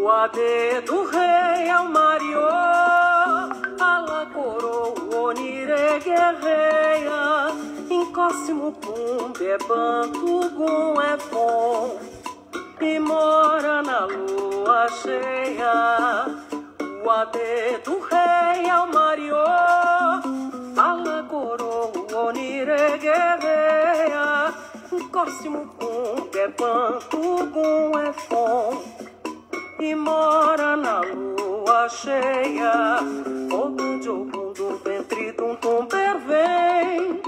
O AD do rei é o Mario, ala coroa, onire guerreia, encócimo pumbe é banto, gum é bom, e mora na lua cheia. O AD do rei é o Mario, ala coroa, onire guerreia, encócimo pumbe é banto, gum é bom, e mora na lua cheia. O candiogum do ventre de um tomber vem,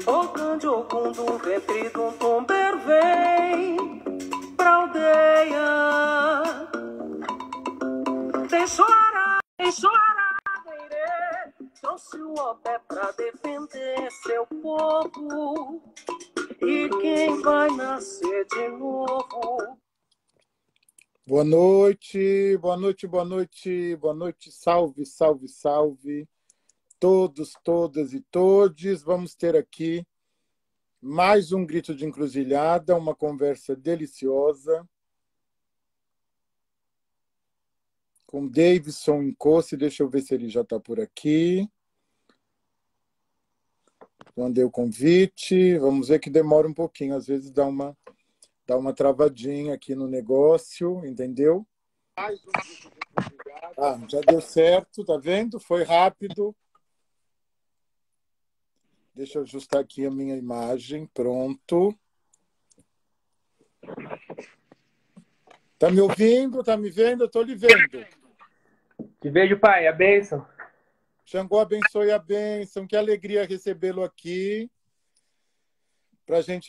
o candiogum do ventre de um tomber vem pra aldeia. Deixou Aragueirê, trouxe o opé pra defender seu povo. E quem vai nascer de novo? Boa noite, boa noite, boa noite, boa noite, salve, salve, salve, todos, todas e todes. Vamos ter aqui mais um Grito de Encruzilhada, uma conversa deliciosa com Davidson Nkosi. Deixa eu ver se ele já está por aqui. Mandei o convite, vamos ver que demora um pouquinho, às vezes dá uma travadinha aqui no negócio, entendeu? Ah, já deu certo, tá vendo? Foi rápido. Deixa eu ajustar aqui a minha imagem, pronto. Tá me ouvindo? Tá me vendo? Eu tô lhe vendo. Te vejo, pai. A bênção. Xangô abençoe a bênção. Que alegria recebê-lo aqui.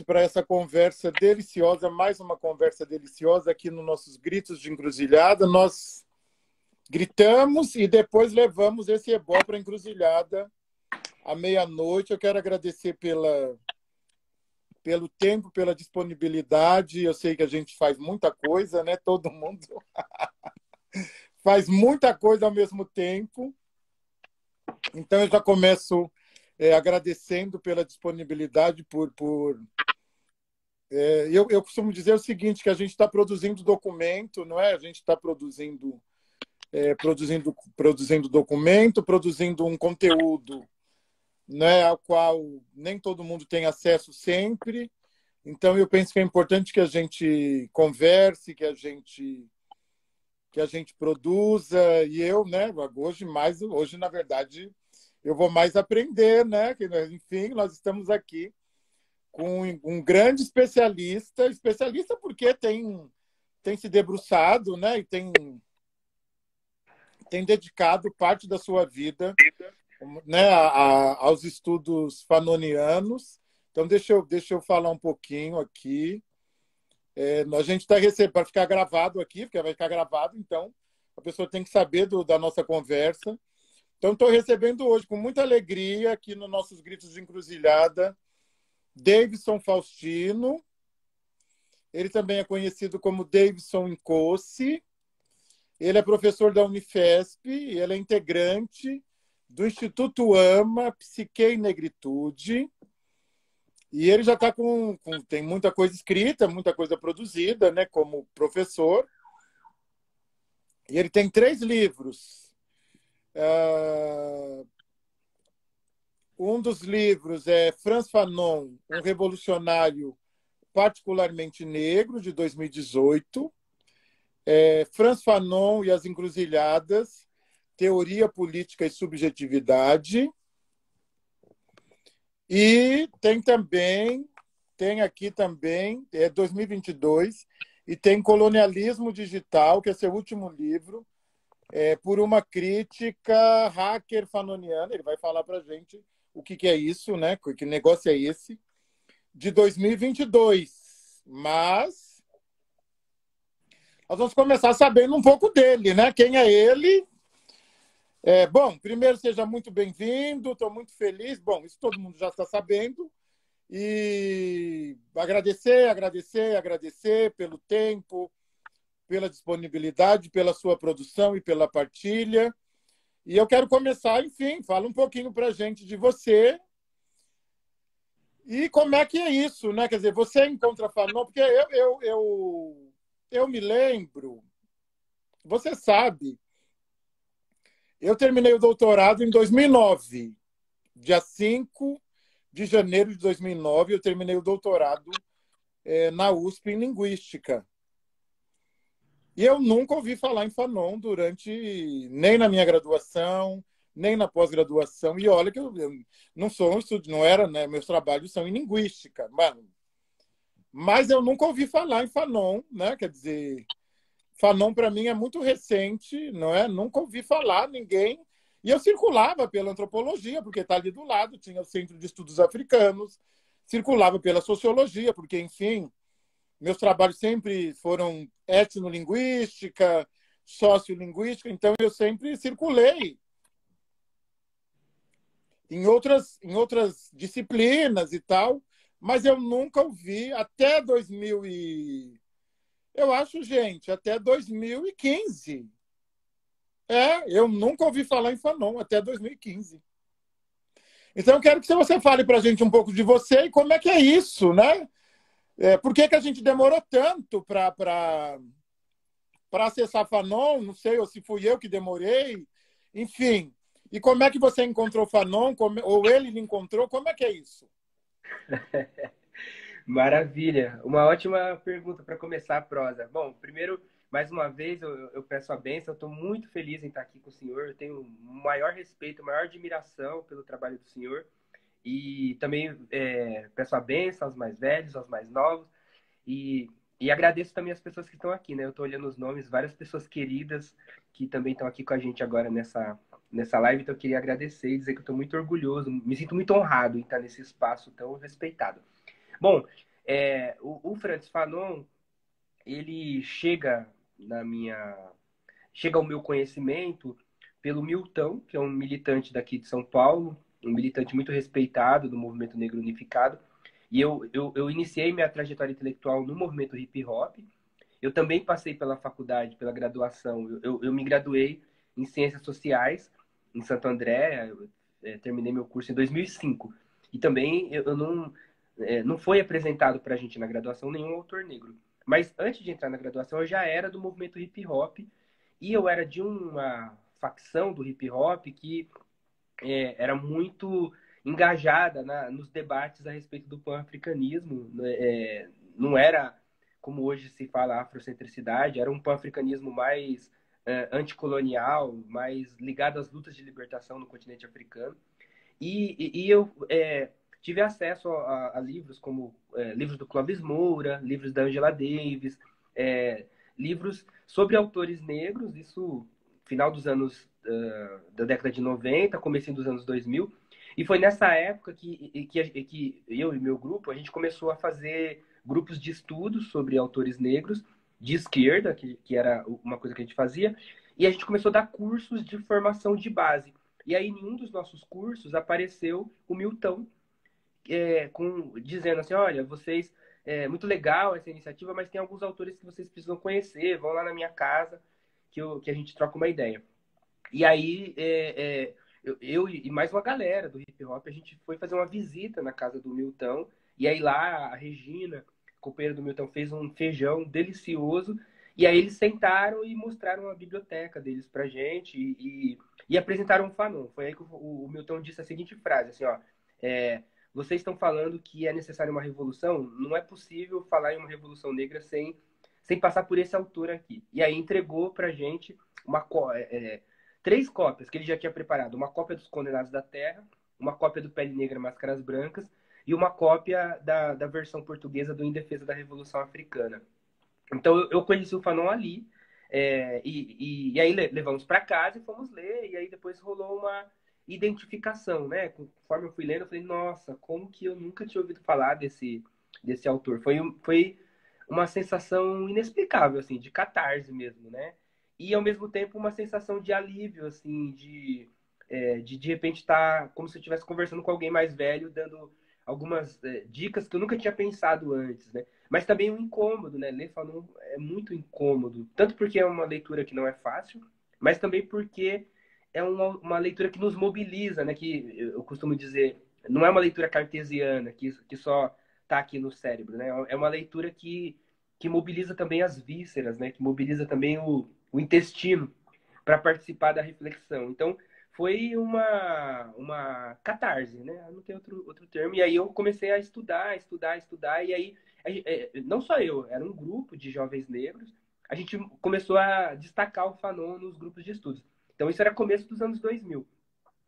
Para essa conversa deliciosa, mais uma conversa deliciosa aqui nos nossos Gritos de Encruzilhada. Nós gritamos e depois levamos esse ebó para a encruzilhada à meia-noite. Eu quero agradecer pelo tempo, pela disponibilidade. Eu sei que a gente faz muita coisa, né? Todo mundo faz muita coisa ao mesmo tempo. Então, eu já começo agradecendo pela disponibilidade, eu costumo dizer o seguinte, que a gente está produzindo documento, não é? A gente está produzindo documento, produzindo um conteúdo, né, ao qual nem todo mundo tem acesso sempre. Então, eu penso que é importante que a gente converse, que a gente produza, e eu, né, hoje, na verdade, eu vou mais aprender, né? Enfim, nós estamos aqui com um grande especialista porque tem se debruçado, né? E tem dedicado parte da sua vida, né, aos estudos fanonianos. Então, deixa eu falar um pouquinho aqui. A gente está recebendo, para ficar gravado aqui, porque vai ficar gravado, então a pessoa tem que saber da nossa conversa. Então, estou recebendo hoje, com muita alegria, aqui nos nossos Gritos de Encruzilhada, Davidson Faustino. Ele também é conhecido como Davidson Nkosi. Ele é professor da Unifesp, ele é integrante do Instituto AMA, Psique e Negritude. E ele já está tem muita coisa escrita, muita coisa produzida, né, como professor. E ele tem 3 livros. Um dos livros é Frantz Fanon, um revolucionário particularmente negro, de 2018. Frantz Fanon e as Encruzilhadas, Teoria, Política e Subjetividade. E tem aqui também, 2022, e tem Colonialismo Digital, que é seu último livro, por uma crítica hacker fanoniana. Ele vai falar para a gente o que é isso, né? Que negócio é esse, de 2022. Mas nós vamos começar sabendo um pouco dele, né? Quem é ele? Bom, primeiro, seja muito bem-vindo, estou muito feliz. Bom, isso todo mundo já está sabendo. E agradecer pelo tempo, pela disponibilidade, pela sua produção e pela partilha. E eu quero começar, enfim, fala um pouquinho para a gente de você e como é que é isso, né? Quer dizer, você encontra Fanon, porque eu me lembro, você sabe, eu terminei o doutorado em 2009. Dia 5 de janeiro de 2009, eu terminei o doutorado na USP em Linguística. E eu nunca ouvi falar em Fanon nem na minha graduação, nem na pós-graduação. E olha que eu não sou um estudante, não era, né? Meus trabalhos são em Linguística. Mas eu nunca ouvi falar em Fanon, né? Quer dizer, Fanon para mim é muito recente, não é? Nunca ouvi falar ninguém. E eu circulava pela antropologia, porque está ali do lado, tinha o Centro de Estudos Africanos, circulava pela sociologia, porque, enfim, meus trabalhos sempre foram etnolinguística, sociolinguística, então eu sempre circulei em outras disciplinas e tal, mas eu nunca ouvi até 2000 eu acho, gente, até 2015. Eu nunca ouvi falar em Fanon até 2015. Então, eu quero que você fale para a gente um pouco de você e como é que é isso, né? Por que a gente demorou tanto para acessar Fanon? Não sei, ou se fui eu que demorei. Enfim. E como é que você encontrou Fanon? Ou ele lhe encontrou? Como é que é isso? Maravilha. Uma ótima pergunta para começar a prosa. Bom, primeiro, mais uma vez, eu peço a bênção. Eu estou muito feliz em estar aqui com o senhor. Eu tenho o maior respeito, a maior admiração pelo trabalho do senhor. E também peço a bênção aos mais velhos, aos mais novos. E agradeço também as pessoas que estão aqui, né? Eu estou olhando os nomes, várias pessoas queridas que também estão aqui com a gente agora nessa live. Então, eu queria agradecer e dizer que eu estou muito orgulhoso, me sinto muito honrado em estar nesse espaço tão respeitado. Bom, o Frantz Fanon, ele chega ao meu conhecimento pelo Milton, que é um militante daqui de São Paulo, um militante muito respeitado do movimento negro unificado. E eu iniciei minha trajetória intelectual no movimento hip hop. Eu também passei pela faculdade, pela graduação. Eu me graduei em Ciências Sociais em Santo André. Terminei meu curso em 2005. E também eu não foi apresentado para a gente na graduação nenhum autor negro. Mas antes de entrar na graduação, eu já era do movimento hip hop. E eu era de uma facção do hip hop que era muito engajada nos debates a respeito do pan-africanismo. Não era, como hoje se fala, afrocentricidade, era um pan-africanismo mais anticolonial, mais ligado às lutas de libertação no continente africano. E eu tive acesso a livros como livros do Clóvis Moura, livros da Angela Davis, livros sobre autores negros, isso final dos anos da década de 90, comecinho dos anos 2000. E foi nessa época que eu e meu grupo, a gente começou a fazer grupos de estudos sobre autores negros de esquerda, que era uma coisa que a gente fazia, e a gente começou a dar cursos de formação de base. E aí, em um dos nossos cursos, apareceu o Milton, dizendo assim, olha, vocês, muito legal essa iniciativa, mas tem alguns autores que vocês precisam conhecer, vão lá na minha casa, que a gente troca uma ideia. E aí, eu e mais uma galera do hip hop, a gente foi fazer uma visita na casa do Milton, e aí lá a Regina, companheira do Milton, fez um feijão delicioso, e aí eles sentaram e mostraram a biblioteca deles pra gente, e apresentaram o Fanon. Foi aí que o Milton disse a seguinte frase, assim, ó, vocês estão falando que é necessária uma revolução? Não é possível falar em uma revolução negra sem passar por esse autor aqui. E aí entregou pra gente 3 cópias que ele já tinha preparado. Uma cópia dos Condenados da Terra, uma cópia do Pele Negra, Máscaras Brancas e uma cópia da versão portuguesa do Em Defesa da Revolução Africana. Então, eu conheci o Fanon ali, e aí levamos para casa e fomos ler, e aí depois rolou uma identificação, né? Conforme eu fui lendo, eu falei, nossa, como que eu nunca tinha ouvido falar desse autor. Foi uma sensação inexplicável, assim, de catarse mesmo, né? E, ao mesmo tempo, uma sensação de alívio, assim, de repente estar como se eu estivesse conversando com alguém mais velho, dando algumas dicas que eu nunca tinha pensado antes, né? Mas também um incômodo, né? Ler Fanon é muito incômodo, tanto porque é uma leitura que não é fácil, mas também porque é uma leitura que nos mobiliza, né? Que eu costumo dizer, não é uma leitura cartesiana, que só está aqui no cérebro, né? É uma leitura que mobiliza também as vísceras, né? Que mobiliza também o o intestino para participar da reflexão. Então, foi uma catarse, né? Não tem outro termo. E aí eu comecei a estudar. E aí, não só eu, era um grupo de jovens negros. A gente começou a destacar o Fanon nos grupos de estudos. Então, isso era começo dos anos 2000.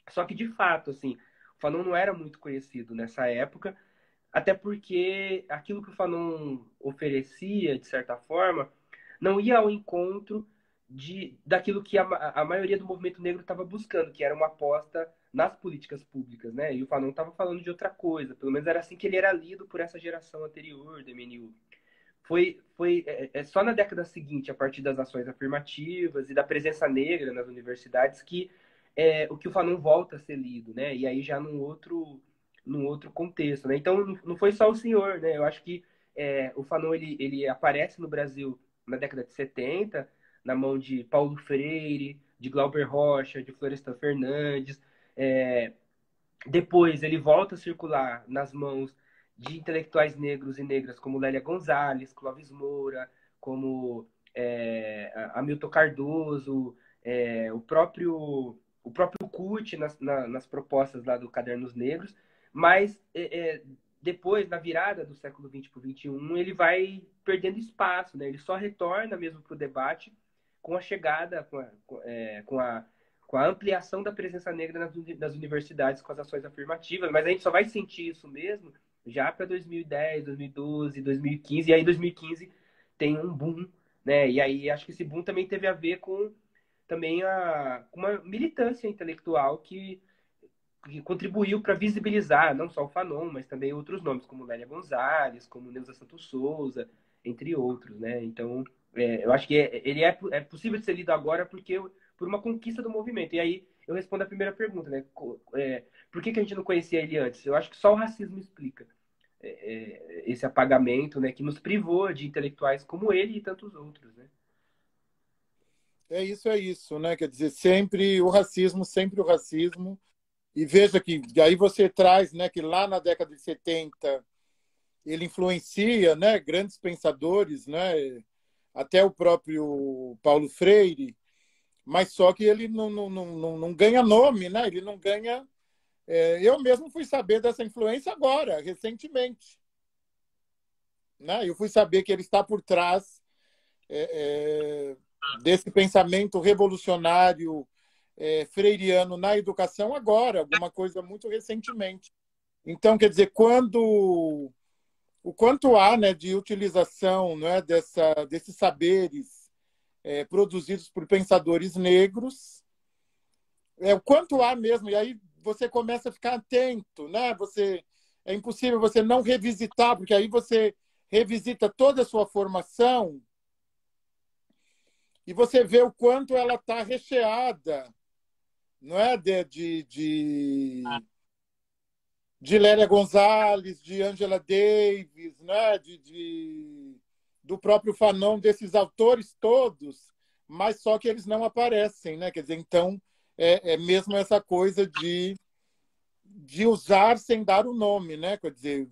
Só que, de fato, assim, o Fanon não era muito conhecido nessa época, até porque aquilo que o Fanon oferecia, de certa forma, não ia ao encontro daquilo que a maioria do movimento negro estava buscando, que era uma aposta nas políticas públicas, né? E o Fanon estava falando de outra coisa, pelo menos era assim que ele era lido por essa geração anterior do MNU. Foi só na década seguinte, a partir das ações afirmativas e da presença negra nas universidades, que o que o Fanon volta a ser lido, né? E aí já num outro contexto, né? Então não foi só o senhor, né? Eu acho que o Fanon ele aparece no Brasil na década de 70, na mão de Paulo Freire, de Glauber Rocha, de Florestan Fernandes. É, Depois ele volta a circular nas mãos de intelectuais negros e negras como Lélia Gonzalez, Clóvis Moura, como Hamilton Cardoso, o próprio Kut nas propostas lá do Cadernos Negros, mas depois, na virada do século XX para o XXI, ele vai perdendo espaço, né? Ele só retorna mesmo para o debate com a chegada, com a ampliação da presença negra nas universidades com as ações afirmativas, mas a gente só vai sentir isso mesmo já para 2010, 2012, 2015, e aí 2015 tem um boom, né? E aí acho que esse boom também teve a ver com também uma militância intelectual que contribuiu para visibilizar não só o Fanon, mas também outros nomes, como Lélia Gonzalez, como Neuza Santos Souza, entre outros, né? Então, eu acho que ele é possível de ser lido agora por uma conquista do movimento. E aí eu respondo a primeira pergunta, né? Por que a gente não conhecia ele antes? Eu acho que só o racismo explica esse apagamento, né? Que nos privou de intelectuais como ele e tantos outros, né? É isso, né? Quer dizer, sempre o racismo. E veja que aí você traz, né, que lá na década de 70 ele influencia, né, grandes pensadores, né, até o próprio Paulo Freire, mas só que ele não ganha nome, né? Ele não ganha. Eu mesmo fui saber dessa influência agora, recentemente. Né? Eu fui saber que ele está por trás desse pensamento revolucionário freiriano na educação agora, alguma coisa muito recentemente. Então, quer dizer, o quanto há, né, de utilização, né, desses saberes produzidos por pensadores negros, o quanto há mesmo, e aí você começa a ficar atento, né? É impossível você não revisitar, porque aí você revisita toda a sua formação e você vê o quanto ela está recheada, não é, de Lélia Gonzalez, de Angela Davis, né? Do próprio Fanon, desses autores todos, mas só que eles não aparecem, né? Quer dizer, então é mesmo essa coisa de usar sem dar o nome, né? Quer dizer,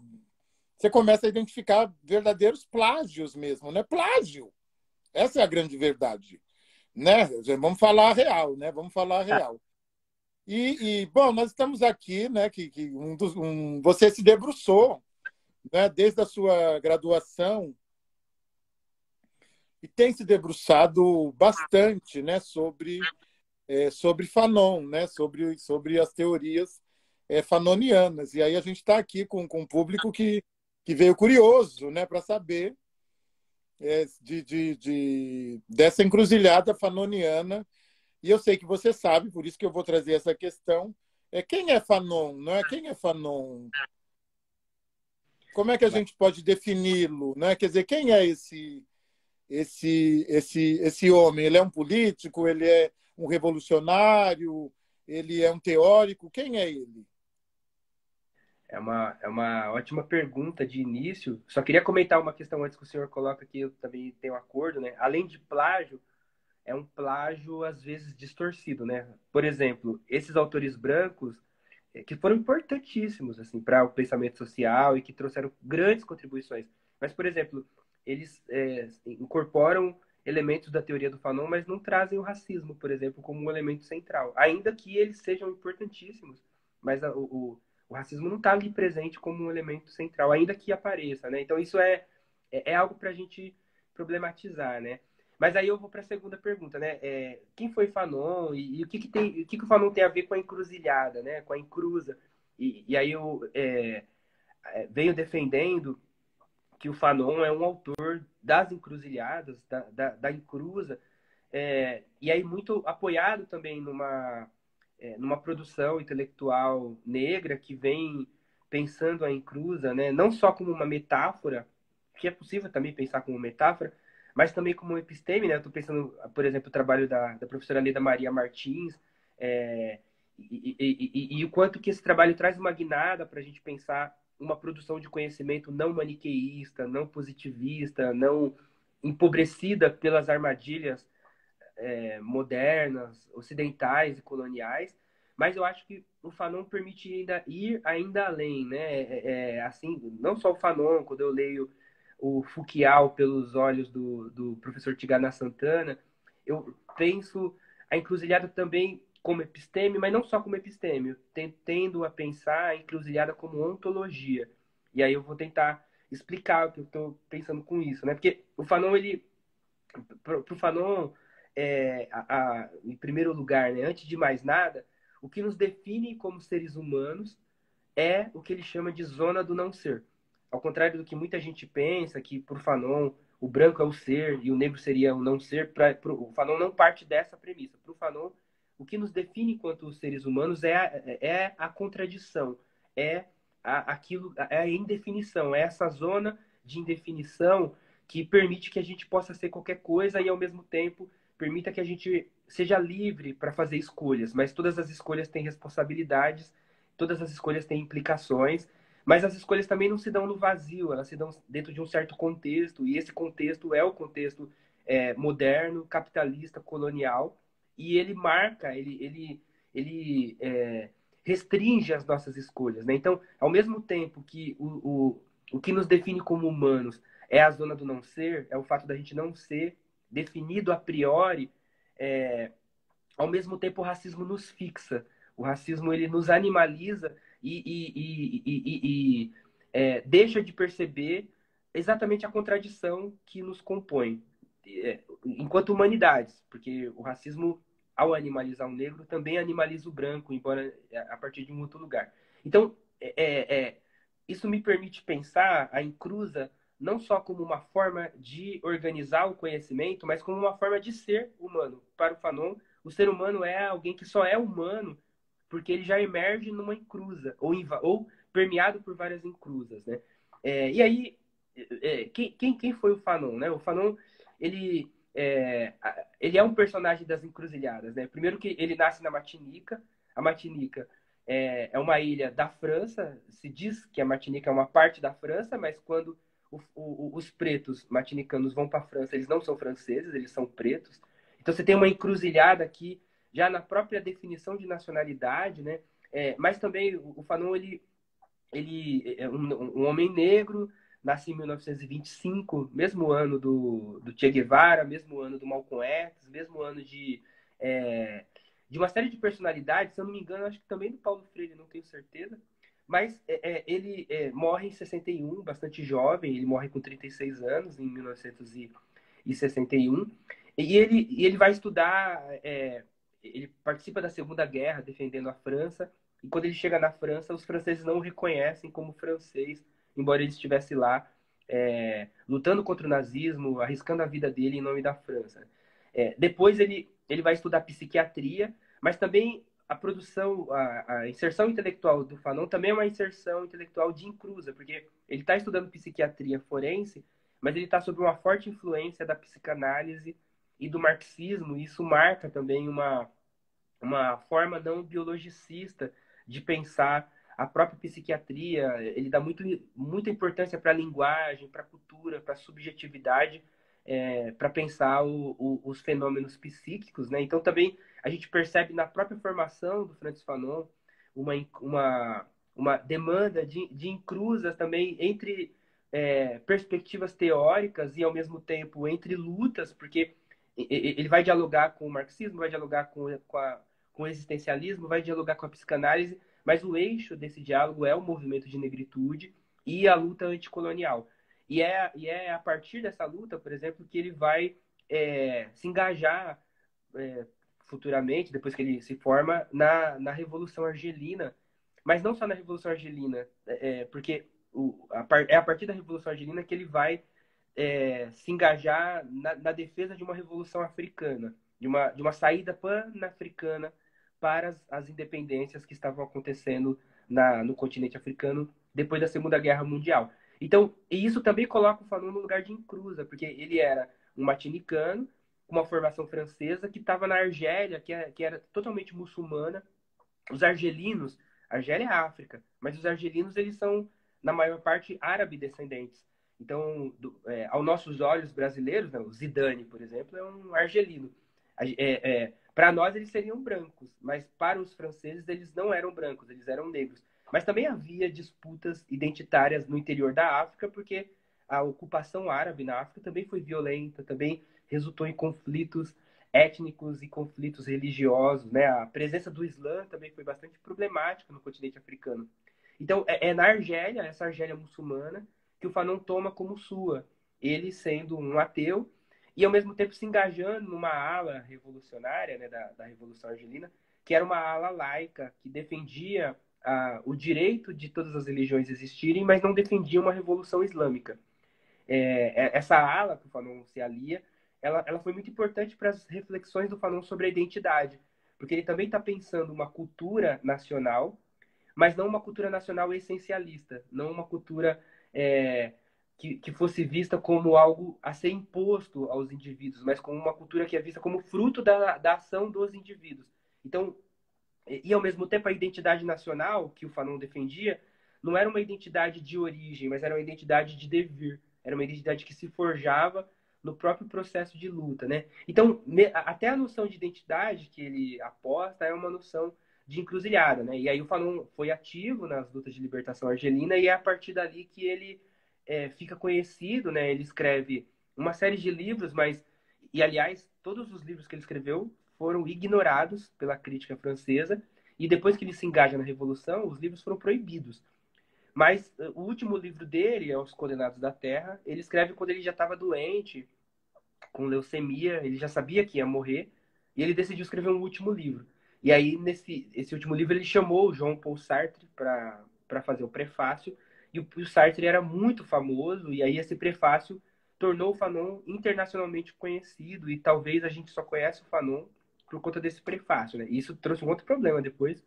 você começa a identificar verdadeiros plágios mesmo, né? Plágio. Essa é a grande verdade, né? Vamos falar a real, né? Vamos falar a real. Bom, nós estamos aqui, né? Você se debruçou, né? Desde a sua graduação e tem se debruçado bastante, né? Sobre Fanon, né? Sobre as teorias fanonianas. E aí a gente está aqui com um público que veio curioso, né? Para saber dessa encruzilhada fanoniana. E eu sei que você sabe, por isso que eu vou trazer essa questão. Quem é Fanon? Não é? Quem é Fanon? Como é que a gente pode defini-lo? Né? Quer dizer, quem é esse homem? Ele é um político? Ele é um revolucionário? Ele é um teórico? Quem é ele? É uma ótima pergunta de início. Só queria comentar uma questão antes que o senhor coloca que eu também tenho um acordo, né? Além de plágio, é um plágio às vezes distorcido, né? Por exemplo, esses autores brancos que foram importantíssimos assim para o pensamento social e que trouxeram grandes contribuições. Mas, por exemplo, eles incorporam elementos da teoria do Fanon, mas não trazem o racismo, por exemplo, como um elemento central. Ainda que eles sejam importantíssimos, mas o racismo não está ali presente como um elemento central, ainda que apareça, né? Então isso é algo para a gente problematizar, né? Mas aí eu vou para a segunda pergunta, né? Quem foi Fanon e o que o Fanon tem a ver com a encruzilhada, né? Com a encruza. E aí eu venho defendendo que o Fanon é um autor das encruzilhadas, da encruza, e aí muito apoiado também numa produção intelectual negra que vem pensando a encruza, né, não só como uma metáfora, que é possível também pensar como metáfora, mas também como episteme, né? Eu estou pensando, por exemplo, o trabalho da professora Leda Maria Martins, e o quanto que esse trabalho traz uma guinada para a gente pensar uma produção de conhecimento não maniqueísta, não positivista, não empobrecida pelas armadilhas modernas, ocidentais e coloniais, mas eu acho que o Fanon permite ir ainda além, né? Assim, não só o Fanon, quando eu leio o Fouquial pelos olhos do professor Tigana Santana, eu penso a encruzilhada também como episteme, mas não só como episteme, tendo a pensar a encruzilhada como ontologia. E aí eu vou tentar explicar o que eu estou pensando com isso, né? Porque o Fanon, pro Fanon, em primeiro lugar, né, antes de mais nada, o que nos define como seres humanos é o que ele chama de zona do não ser. Ao contrário do que muita gente pensa, que por Fanon o branco é o ser e o negro seria o não ser, o Fanon não parte dessa premissa. Para o Fanon, o que nos define enquanto seres humanos é a contradição, é a indefinição, é essa zona de indefinição que permite que a gente possa ser qualquer coisa e, ao mesmo tempo, permita que a gente seja livre para fazer escolhas. Mas todas as escolhas têm responsabilidades, todas as escolhas têm implicações, mas as escolhas também não se dão no vazio, elas se dão dentro de um certo contexto, e esse contexto é o contexto moderno, capitalista, colonial, e ele marca, ele restringe as nossas escolhas, né? Então, ao mesmo tempo que o que nos define como humanos é a zona do não ser, é o fato da gente não ser definido a priori, ao mesmo tempo o racismo nos fixa. O racismo ele nos animaliza e deixa de perceber exatamente a contradição que nos compõe enquanto humanidades, porque o racismo, ao animalizar o negro, também animaliza o branco, embora a partir de um outro lugar. Então, isso me permite pensar a encruza não só como uma forma de organizar o conhecimento, mas como uma forma de ser humano. Para o Fanon, o ser humano é alguém que só é humano porque ele já emerge numa encruza, ou permeado por várias encruzas, né? E aí, quem foi o Fanon, né? O Fanon, ele é um personagem das encruzilhadas, né? Primeiro que ele nasce na Martinica. A Martinica é uma ilha da França. Se diz que a Martinica é uma parte da França, mas quando os pretos martinicanos vão para a França, eles não são franceses, eles são pretos. Então você tem uma encruzilhada aqui, já na própria definição de nacionalidade, né? Mas também o Fanon, ele é um homem negro, nasce em 1925, mesmo ano do Che Guevara, mesmo ano do Malcolm X, mesmo ano de uma série de personalidades, se eu não me engano, acho que também do Paulo Freire, não tenho certeza. Mas ele morre em 61, bastante jovem, ele morre com 36 anos, em 1961. E ele vai estudar, ele participa da Segunda Guerra, defendendo a França, e quando ele chega na França, os franceses não o reconhecem como francês, embora ele estivesse lá lutando contra o nazismo, arriscando a vida dele em nome da França. Depois ele vai estudar psiquiatria, mas também a produção, a inserção intelectual do Fanon também é uma inserção intelectual de encruza, porque ele está estudando psiquiatria forense, mas ele está sob uma forte influência da psicanálise e do marxismo, e isso marca também uma forma não biologicista de pensar a própria psiquiatria. Ele dá muita importância para a linguagem, para a cultura, para a subjetividade, para pensar os fenômenos psíquicos, né? Então também a gente percebe na própria formação do Francis Fanon uma demanda de encruzas também entre perspectivas teóricas e, ao mesmo tempo, entre lutas, porque ele vai dialogar com o marxismo, vai dialogar com o existencialismo, vai dialogar com a psicanálise, mas o eixo desse diálogo é o movimento de negritude e a luta anticolonial. E é a partir dessa luta, por exemplo, que ele vai se engajar futuramente, depois que ele se forma, na Revolução Argelina. Mas não só na Revolução Argelina, porque é a partir da Revolução Argelina que ele vai se engajar na defesa de uma revolução africana, de uma saída pan-africana para as independências que estavam acontecendo no continente africano depois da Segunda Guerra Mundial. Então, e isso também coloca o Fanon no lugar de encruza, porque ele era um martinicano, com uma formação francesa, que estava na Argélia, que era totalmente muçulmana. Os argelinos, Argélia é África, mas os argelinos, eles são, na maior parte, árabe-descendentes. Então, aos nossos olhos brasileiros, né, o Zidane, por exemplo, é um argelino. Para nós, eles seriam brancos, mas para os franceses, eles não eram brancos, eles eram negros. Mas também havia disputas identitárias no interior da África, porque a ocupação árabe na África também foi violenta, também resultou em conflitos étnicos e conflitos religiosos, né? A presença do Islã também foi bastante problemática no continente africano. Então, na Argélia, essa Argélia muçulmana, que o Fanon toma como sua, ele sendo um ateu e, ao mesmo tempo, se engajando numa ala revolucionária, né, da Revolução Argelina, que era uma ala laica, que defendia o direito de todas as religiões existirem, mas não defendia uma revolução islâmica. Essa ala que o Fanon se alia, ela foi muito importante para as reflexões do Fanon sobre a identidade, porque ele também está pensando uma cultura nacional, mas não uma cultura nacional essencialista, não uma cultura que fosse vista como algo a ser imposto aos indivíduos, mas como uma cultura que é vista como fruto da ação dos indivíduos. Então, e ao mesmo tempo a identidade nacional que o Fanon defendia não era uma identidade de origem, mas era uma identidade de devir, era uma identidade que se forjava no próprio processo de luta, né? Então, até a noção de identidade que ele aposta é uma noção de encruzilhada, né? E aí o Fanon foi ativo nas lutas de libertação argelina e é a partir dali que ele fica conhecido, né? Ele escreve uma série de livros, e aliás, todos os livros que ele escreveu foram ignorados pela crítica francesa e depois que ele se engaja na Revolução, os livros foram proibidos. Mas o último livro dele, Os Condenados da Terra, ele escreve quando ele já estava doente, com leucemia, ele já sabia que ia morrer, e ele decidiu escrever um último livro. E aí, esse último livro, ele chamou o Jean Paul Sartre para fazer o prefácio, e o Sartre era muito famoso, e aí esse prefácio tornou o Fanon internacionalmente conhecido, e talvez a gente só conhece o Fanon por conta desse prefácio, né? E isso trouxe um outro problema depois,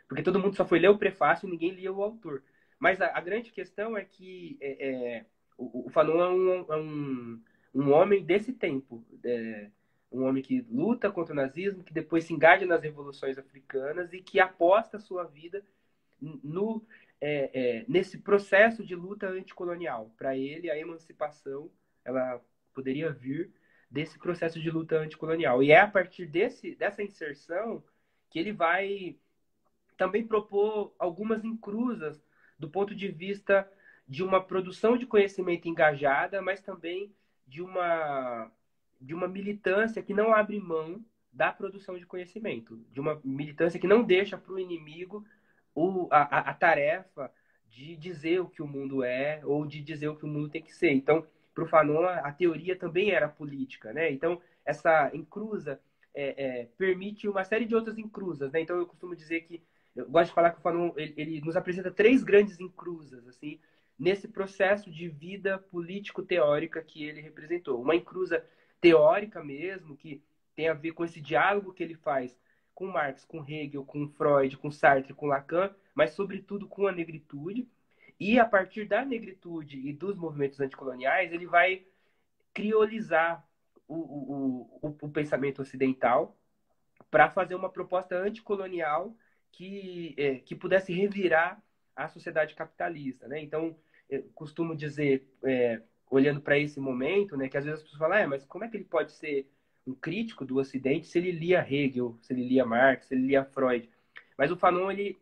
porque todo mundo só foi ler o prefácio e ninguém lia o autor. Mas a grande questão é que o Fanon é um homem desse tempo, um homem que luta contra o nazismo, que depois se engaja nas revoluções africanas e que aposta a sua vida nesse processo de luta anticolonial. Para ele, a emancipação ela poderia vir desse processo de luta anticolonial. E é a partir dessa inserção que ele vai também propor algumas encruzas do ponto de vista de uma produção de conhecimento engajada, mas também de uma militância que não abre mão da produção de conhecimento, de uma militância que não deixa para o inimigo a tarefa de dizer o que o mundo é ou de dizer o que o mundo tem que ser. Então, para o Fanon, a teoria também era política, né? Então, essa encruza permite uma série de outras encruzas, né? Então, eu costumo dizer que eu gosto de falar que o Fanon ele nos apresenta 3 grandes encruzas, assim, nesse processo de vida político-teórica que ele representou. Uma encruza teórica mesmo, que tem a ver com esse diálogo que ele faz com Marx, com Hegel, com Freud, com Sartre, com Lacan, mas, sobretudo, com a negritude. E, a partir da negritude e dos movimentos anticoloniais, ele vai criolizar o pensamento ocidental para fazer uma proposta anticolonial que pudesse revirar a sociedade capitalista, né? Então, eu costumo dizer, olhando para esse momento, né, que às vezes as pessoas falam, mas como é que ele pode ser um crítico do Ocidente se ele lia Hegel, se ele lia Marx, se ele lia Freud? Mas o Fanon, ele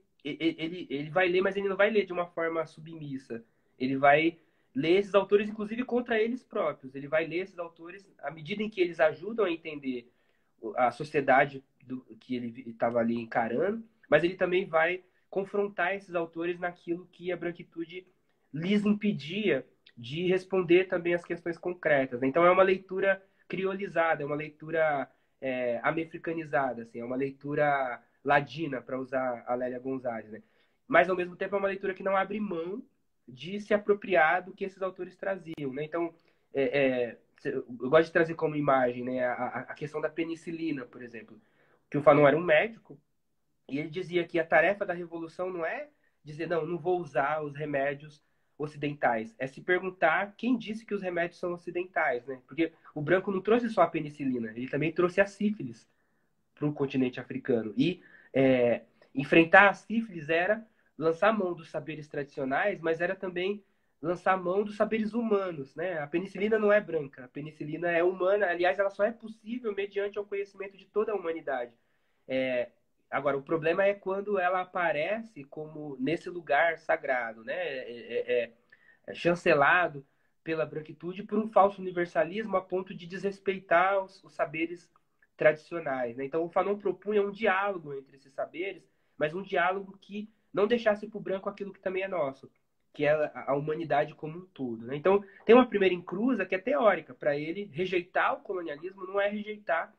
vai ler, mas ele não vai ler de uma forma submissa. Ele vai ler esses autores, inclusive, contra eles próprios. Ele vai ler esses autores à medida em que eles ajudam a entender a sociedade que ele estava ali encarando, mas ele também vai confrontar esses autores naquilo que a branquitude lhes impedia de responder também às questões concretas. Então, é uma leitura criolizada, é uma leitura americanizada, assim, é uma leitura ladina, para usar a Lélia Gonzalez, né? Mas, ao mesmo tempo, é uma leitura que não abre mão de se apropriar do que esses autores traziam, né? Então, eu gosto de trazer como imagem, né, a questão da penicilina, por exemplo, que o Fanon era um médico e ele dizia que a tarefa da revolução não é dizer, não vou usar os remédios ocidentais, é se perguntar quem disse que os remédios são ocidentais, né? Porque o branco não trouxe só a penicilina, ele também trouxe a sífilis para o continente africano. E enfrentar a sífilis era lançar mão dos saberes tradicionais, mas era também lançar mão dos saberes humanos, né? A penicilina não é branca, a penicilina é humana. Aliás, ela só é possível mediante o conhecimento de toda a humanidade. Agora, o problema é quando ela aparece como nesse lugar sagrado, né? Chancelado pela branquitude por um falso universalismo a ponto de desrespeitar os saberes tradicionais, né? Então, o Fanon propunha um diálogo entre esses saberes, mas um diálogo que não deixasse para o branco aquilo que também é nosso, que é a humanidade como um todo, né? Então, tem uma primeira encruza que é teórica. Para ele, rejeitar o colonialismo não é rejeitar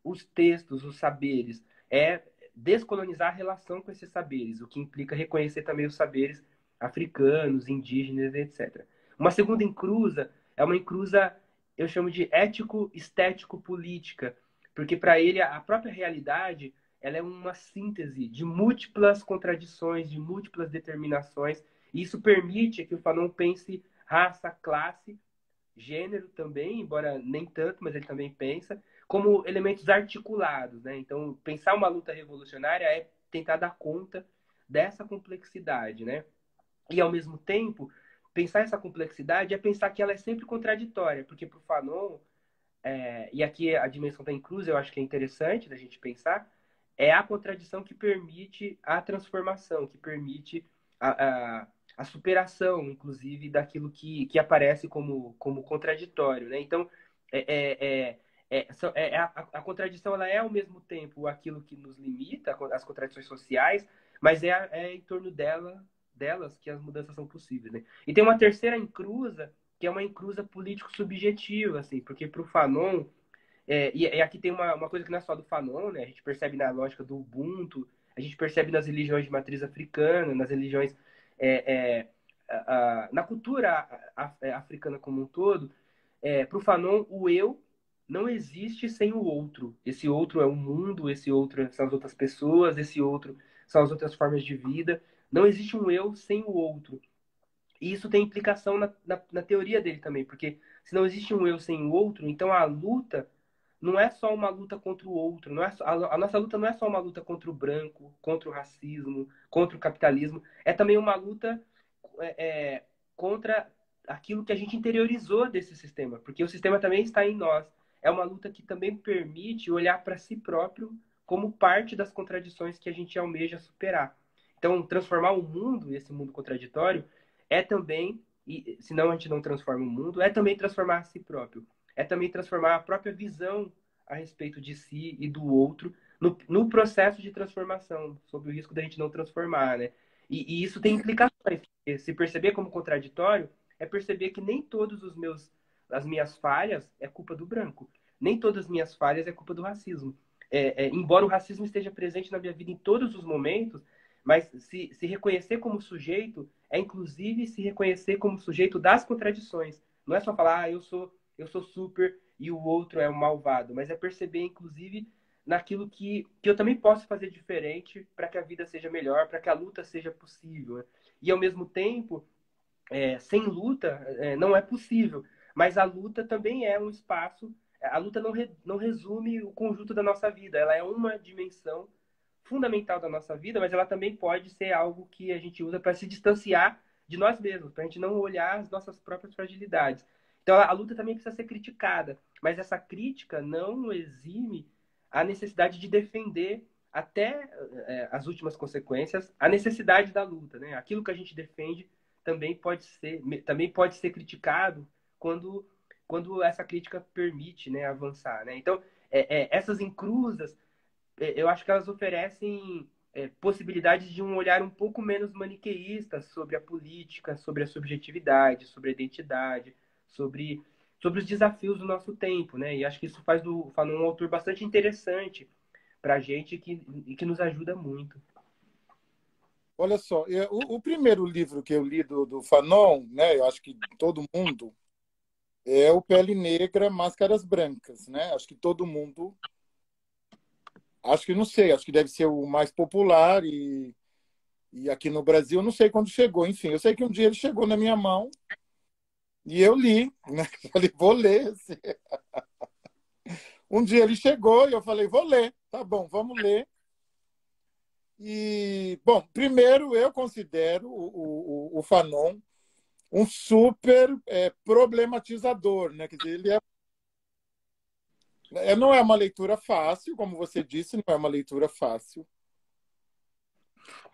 os textos, os saberes, é descolonizar a relação com esses saberes, o que implica reconhecer também os saberes africanos, indígenas, etc. Uma segunda encruza é uma encruza, eu chamo de ético-estético-política, porque para ele a própria realidade ela é uma síntese de múltiplas contradições, de múltiplas determinações, e isso permite que o Fanon pense raça, classe, gênero também, embora nem tanto, mas ele também pensa, como elementos articulados, né? Então, pensar uma luta revolucionária é tentar dar conta dessa complexidade, né? E, ao mesmo tempo, pensar essa complexidade é pensar que ela é sempre contraditória, porque para o Fanon, e aqui a dimensão da inclusão eu acho que é interessante da gente pensar, é a contradição que permite a transformação, que permite a superação, inclusive, daquilo que aparece como contraditório, né? Então, a contradição ela é, ao mesmo tempo, aquilo que nos limita, as contradições sociais, mas é em torno delas que as mudanças são possíveis, né? E tem uma terceira encruza, que é uma encruza político-subjetiva, assim, porque para o Fanon, e aqui tem uma coisa que não é só do Fanon, né? A gente percebe na lógica do Ubuntu, a gente percebe nas religiões de matriz africana, nas religiões, na cultura africana como um todo. Para o Fanon, o eu não existe sem o outro. Esse outro é o mundo, esse outro são as outras pessoas, esse outro são as outras formas de vida. Não existe um eu sem o outro. E isso tem implicação na teoria dele também, porque se não existe um eu sem o outro, então a luta não é só uma luta contra o outro. Não é só, a nossa luta não é só uma luta contra o branco, contra o racismo, contra o capitalismo. É também uma luta contra aquilo que a gente interiorizou desse sistema, porque o sistema também está em nós. É uma luta que também permite olhar para si próprio como parte das contradições que a gente almeja superar. Então, transformar o mundo, esse mundo contraditório, é também, e senão a gente não transforma o mundo, é também transformar a si próprio. É também transformar a própria visão a respeito de si e do outro no processo de transformação, sob o risco da gente não transformar, né? E isso tem implicações. Se perceber como contraditório é perceber que nem todos as minhas falhas é culpa do branco. Nem todas as minhas falhas é culpa do racismo. Embora o racismo esteja presente na minha vida em todos os momentos, mas se reconhecer como sujeito é, inclusive, se reconhecer como sujeito das contradições. Não é só falar, eu sou super e o outro é o malvado, mas é perceber, inclusive, naquilo que eu também posso fazer diferente para que a vida seja melhor, para que a luta seja possível. E, ao mesmo tempo, sem luta não é possível, mas a luta também é um espaço. A luta não resume o conjunto da nossa vida, ela é uma dimensão fundamental da nossa vida, mas ela também pode ser algo que a gente usa para se distanciar de nós mesmos, para a gente não olhar as nossas próprias fragilidades. Então, a luta também precisa ser criticada, mas essa crítica não exime a necessidade de defender até as últimas consequências a necessidade da luta, né? Aquilo que a gente defende também pode ser criticado quando essa crítica permite, né, avançar, né? Então, essas encruzas, eu acho que elas oferecem possibilidades de um olhar um pouco menos maniqueísta sobre a política, sobre a subjetividade, sobre a identidade, sobre, sobre os desafios do nosso tempo, né? E acho que isso faz do Fanon um autor bastante interessante para a gente e que nos ajuda muito. Olha só, o primeiro livro que eu li do Fanon, né, eu acho que todo mundo, é o Pele Negra, Máscaras Brancas, né? Acho que todo mundo, acho que não sei, acho que deve ser o mais popular e aqui no Brasil, não sei quando chegou, enfim, eu sei que um dia ele chegou na minha mão e eu li, né? Falei, vou ler. Um dia ele chegou e eu falei, vou ler, tá bom, vamos ler. E, bom, primeiro eu considero o Fanon um super problematizador, né? Quer dizer, não é uma leitura fácil, como você disse, não é uma leitura fácil.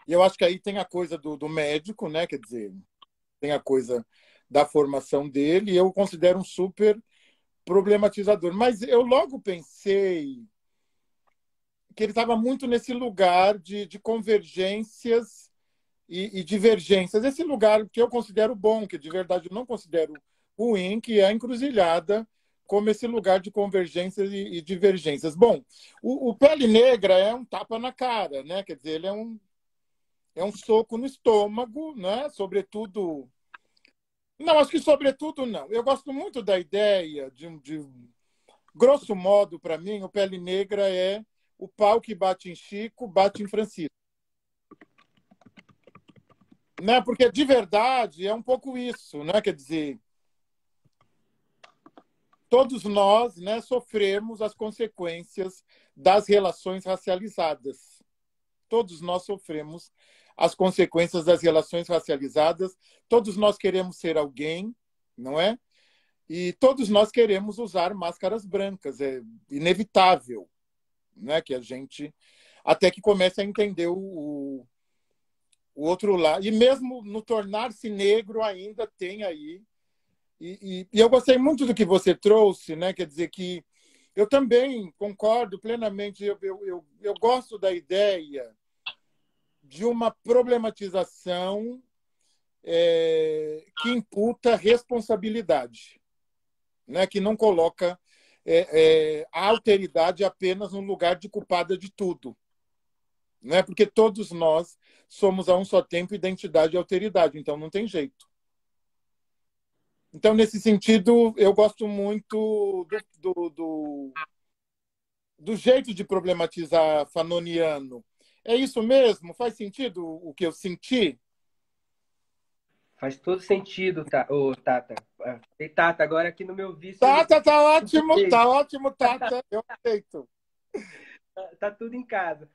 E eu acho que aí tem a coisa do médico, né? Quer dizer, tem a coisa da formação dele, e eu considero um super problematizador. Mas eu logo pensei que ele estava muito nesse lugar de convergências e divergências. Esse lugar que eu considero bom, que de verdade eu não considero ruim, que é a encruzilhada como esse lugar de convergências e divergências. Bom, o Pele Negra é um tapa na cara, né? Quer dizer, ele é um soco no estômago, né? Sobretudo... Não, acho que sobretudo não. Eu gosto muito da ideia grosso modo, para mim, o Pele Negra é o pau que bate em Chico, bate em Francisco. Né? Porque, de verdade, é um pouco isso. Né? Quer dizer, todos nós, né, sofremos as consequências das relações racializadas. Todos nós sofremos as consequências das relações racializadas. Todos nós queremos ser alguém, não é? E todos nós queremos usar máscaras brancas. É inevitável, né, que a gente até que comece a entender o outro lado. E mesmo no tornar-se negro ainda tem aí. E eu gostei muito do que você trouxe, né? Quer dizer que eu também concordo plenamente. Eu gosto da ideia de uma problematização que imputa responsabilidade, né? Que não coloca a alteridade apenas no lugar de culpada de tudo. Né? Porque todos nós somos a um só tempo identidade e alteridade, então não tem jeito. Então, nesse sentido, eu gosto muito do jeito de problematizar fanoniano. É isso mesmo? Faz sentido o que eu senti? Faz todo sentido, ô, Tata. E Tata, agora aqui no meu vício. Tá ótimo, Tata. Eu aceito. Tá tudo em casa.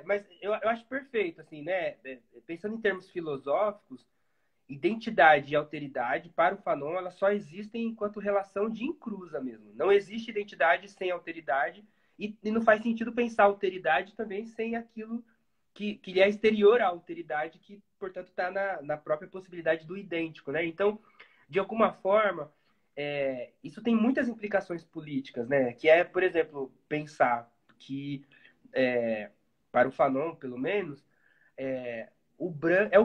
Mas eu acho perfeito, assim, né? Pensando em termos filosóficos, identidade e alteridade, para o Fanon, elas só existem enquanto relação de encruza mesmo. Não existe identidade sem alteridade e não faz sentido pensar alteridade também sem aquilo que lhe é exterior à alteridade, que, portanto, está na própria possibilidade do idêntico, né? Então, de alguma forma, isso tem muitas implicações políticas, né? Que é, por exemplo, pensar que, para o Fanon, pelo menos, é o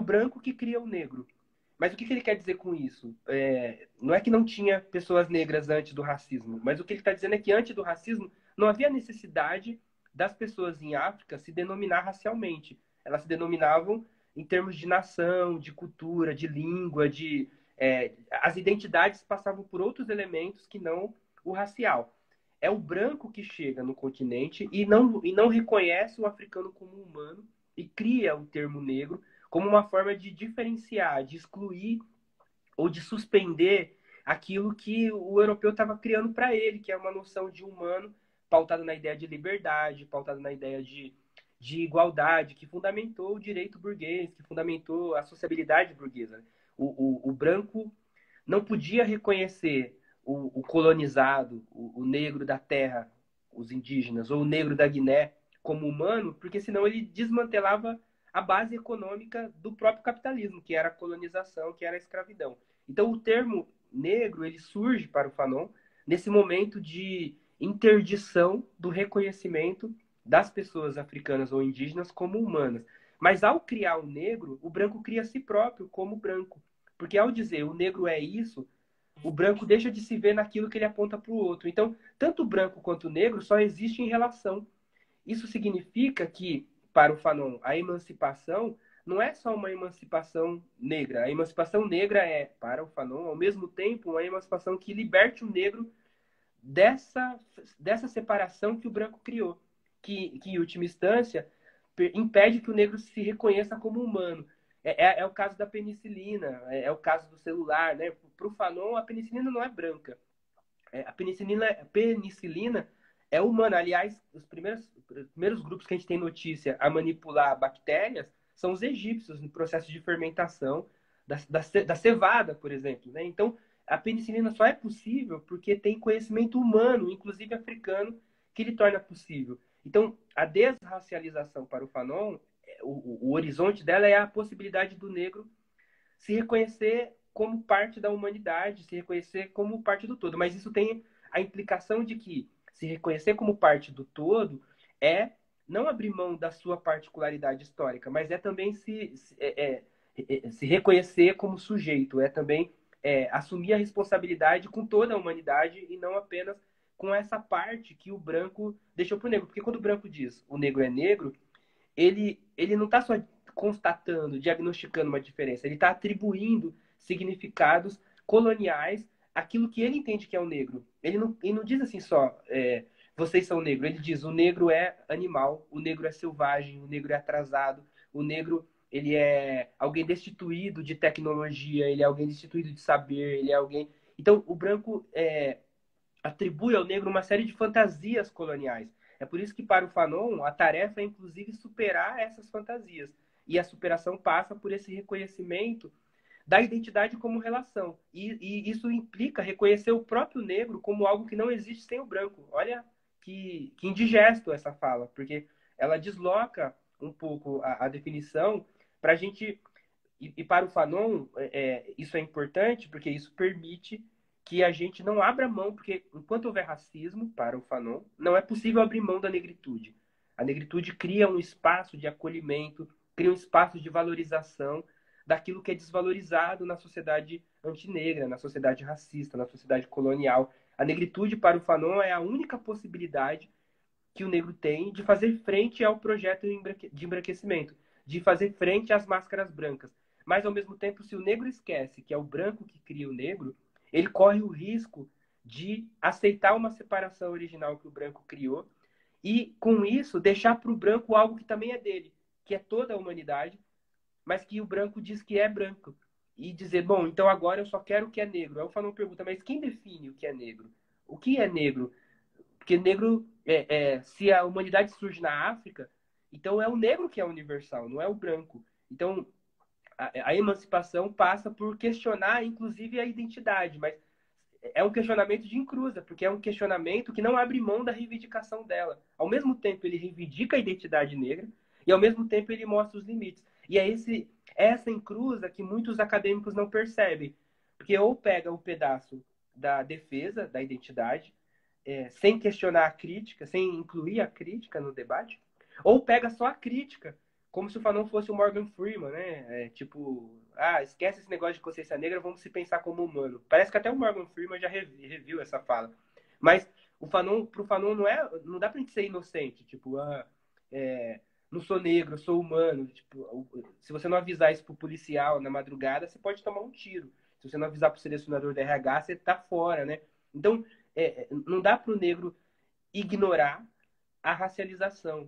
branco que cria o negro. Mas o que ele quer dizer com isso? Não é que não tinha pessoas negras antes do racismo, mas o que ele está dizendo é que antes do racismo não havia necessidade das pessoas em África se denominar racialmente. Elas se denominavam em termos de nação, de cultura, de língua, as identidades passavam por outros elementos que não o racial. É o branco que chega no continente e não reconhece o africano como humano e cria o termo negro como uma forma de diferenciar, de excluir ou de suspender aquilo que o europeu estava criando para ele, que é uma noção de humano pautada na ideia de liberdade, pautada na ideia de igualdade, que fundamentou o direito burguês, que fundamentou a sociabilidade burguesa. O branco não podia reconhecer o colonizado, o negro da terra, os indígenas, ou o negro da Guiné como humano, porque senão ele desmantelava a base econômica do próprio capitalismo, que era a colonização, que era a escravidão. Então, o termo negro, ele surge para o Fanon nesse momento de interdição do reconhecimento das pessoas africanas ou indígenas como humanas. Mas ao criar o negro, o branco cria a si próprio como branco. Porque ao dizer o negro é isso, o branco deixa de se ver naquilo que ele aponta para o outro. Então, tanto o branco quanto o negro só existem em relação. Isso significa que, para o Fanon, a emancipação não é só uma emancipação negra. A emancipação negra é, para o Fanon, ao mesmo tempo, uma emancipação que liberte o negro dessa separação que o branco criou, que em última instância, impede que o negro se reconheça como humano. É o caso da penicilina, é o caso do celular, né? Para o Fanon, a penicilina não é branca. A penicilina é humana. Aliás, os primeiros grupos que a gente tem notícia a manipular bactérias são os egípcios, no processo de fermentação da cevada, por exemplo. Né? Então, a penicilina só é possível porque tem conhecimento humano, inclusive africano, que lhe torna possível. Então, a desracialização para o Fanon, o horizonte dela é a possibilidade do negro se reconhecer como parte da humanidade, se reconhecer como parte do todo. Mas isso tem a implicação de que se reconhecer como parte do todo é não abrir mão da sua particularidade histórica, mas é também se reconhecer como sujeito, é também assumir a responsabilidade com toda a humanidade e não apenas com essa parte que o branco deixou para o negro. Porque quando o branco diz o negro é negro, ele não está só constatando, diagnosticando uma diferença, ele está atribuindo significados coloniais àquilo que ele entende que é o negro. Ele não diz assim só, vocês são negros. Ele diz, o negro é animal, o negro é selvagem, o negro é atrasado, o negro ele é alguém destituído de tecnologia, ele é alguém destituído de saber, ele é alguém... Então, o branco atribui ao negro uma série de fantasias coloniais. É por isso que, para o Fanon, a tarefa é, inclusive, superar essas fantasias. E a superação passa por esse reconhecimento da identidade como relação. E isso implica reconhecer o próprio negro como algo que não existe sem o branco. Olha que indigesto essa fala, porque ela desloca um pouco a definição para a gente... E para o Fanon, isso é importante, porque isso permite que a gente não abra mão, porque enquanto houver racismo, para o Fanon, não é possível abrir mão da negritude. A negritude cria um espaço de acolhimento, cria um espaço de valorização daquilo que é desvalorizado na sociedade antinegra, na sociedade racista, na sociedade colonial. A negritude, para o Fanon, é a única possibilidade que o negro tem de fazer frente ao projeto de embranquecimento, de fazer frente às máscaras brancas. Mas, ao mesmo tempo, se o negro esquece que é o branco que cria o negro, ele corre o risco de aceitar uma separação original que o branco criou e, com isso, deixar para o branco algo que também é dele, que é toda a humanidade, mas que o branco diz que é branco. E dizer, bom, então agora eu só quero o que é negro. Aí o Fanon pergunta, mas quem define o que é negro? O que é negro? Porque negro, se a humanidade surge na África, então é o negro que é universal, não é o branco. Então, a emancipação passa por questionar, inclusive, a identidade, mas é um questionamento de encruza, porque é um questionamento que não abre mão da reivindicação dela. Ao mesmo tempo, ele reivindica a identidade negra e, ao mesmo tempo, ele mostra os limites. E é essa encruza que muitos acadêmicos não percebem, porque ou pega o pedaço da defesa da identidade, sem questionar a crítica, sem incluir a crítica no debate, ou pega só a crítica, como se o Fanon fosse o Morgan Freeman, né? Tipo, esquece esse negócio de consciência negra, vamos se pensar como humano. Parece que até o Morgan Freeman já reviu essa fala. Mas pro Fanon não dá pra gente ser inocente, tipo, não sou negro, eu sou humano. Tipo, se você não avisar isso pro policial na madrugada, você pode tomar um tiro. Se você não avisar pro selecionador da RH, você tá fora, né? Então, não dá pro negro ignorar a racialização.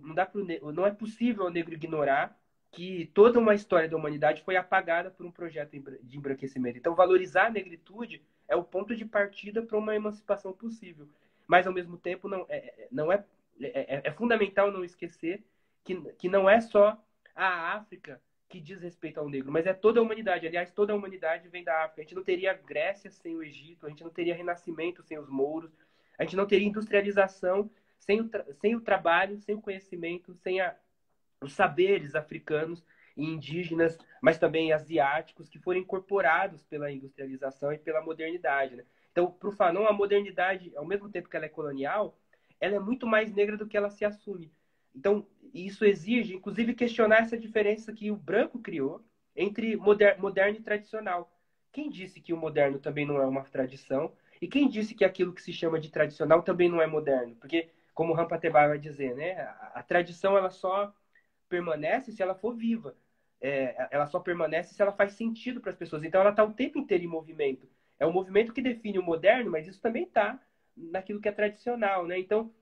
Não é possível o negro ignorar que toda uma história da humanidade foi apagada por um projeto de embranquecimento. Então, valorizar a negritude é o ponto de partida para uma emancipação possível. Mas, ao mesmo tempo, é fundamental não esquecer que não é só a África que diz respeito ao negro, mas é toda a humanidade. Aliás, toda a humanidade vem da África. A gente não teria Grécia sem o Egito, a gente não teria Renascimento sem os mouros, a gente não teria industrialização sem o trabalho, sem o conhecimento, sem os saberes africanos. e indígenas, mas também asiáticos, que foram incorporados pela industrialização e pela modernidade, né? Então, para o Fanon, a modernidade, ao mesmo tempo que ela é colonial, ela é muito mais negra do que ela se assume. Então, isso exige, inclusive, questionar essa diferença que o branco criou entre moderno e tradicional. Quem disse que o moderno também não é uma tradição? E quem disse que aquilo que se chama de tradicional também não é moderno? Porque, como o Rampatebar vai dizer, né, a tradição ela só permanece se ela for viva. Ela só permanece se ela faz sentido para as pessoas. Então, ela está o tempo inteiro em movimento. É o movimento que define o moderno, mas isso também está naquilo que é tradicional, né? Então,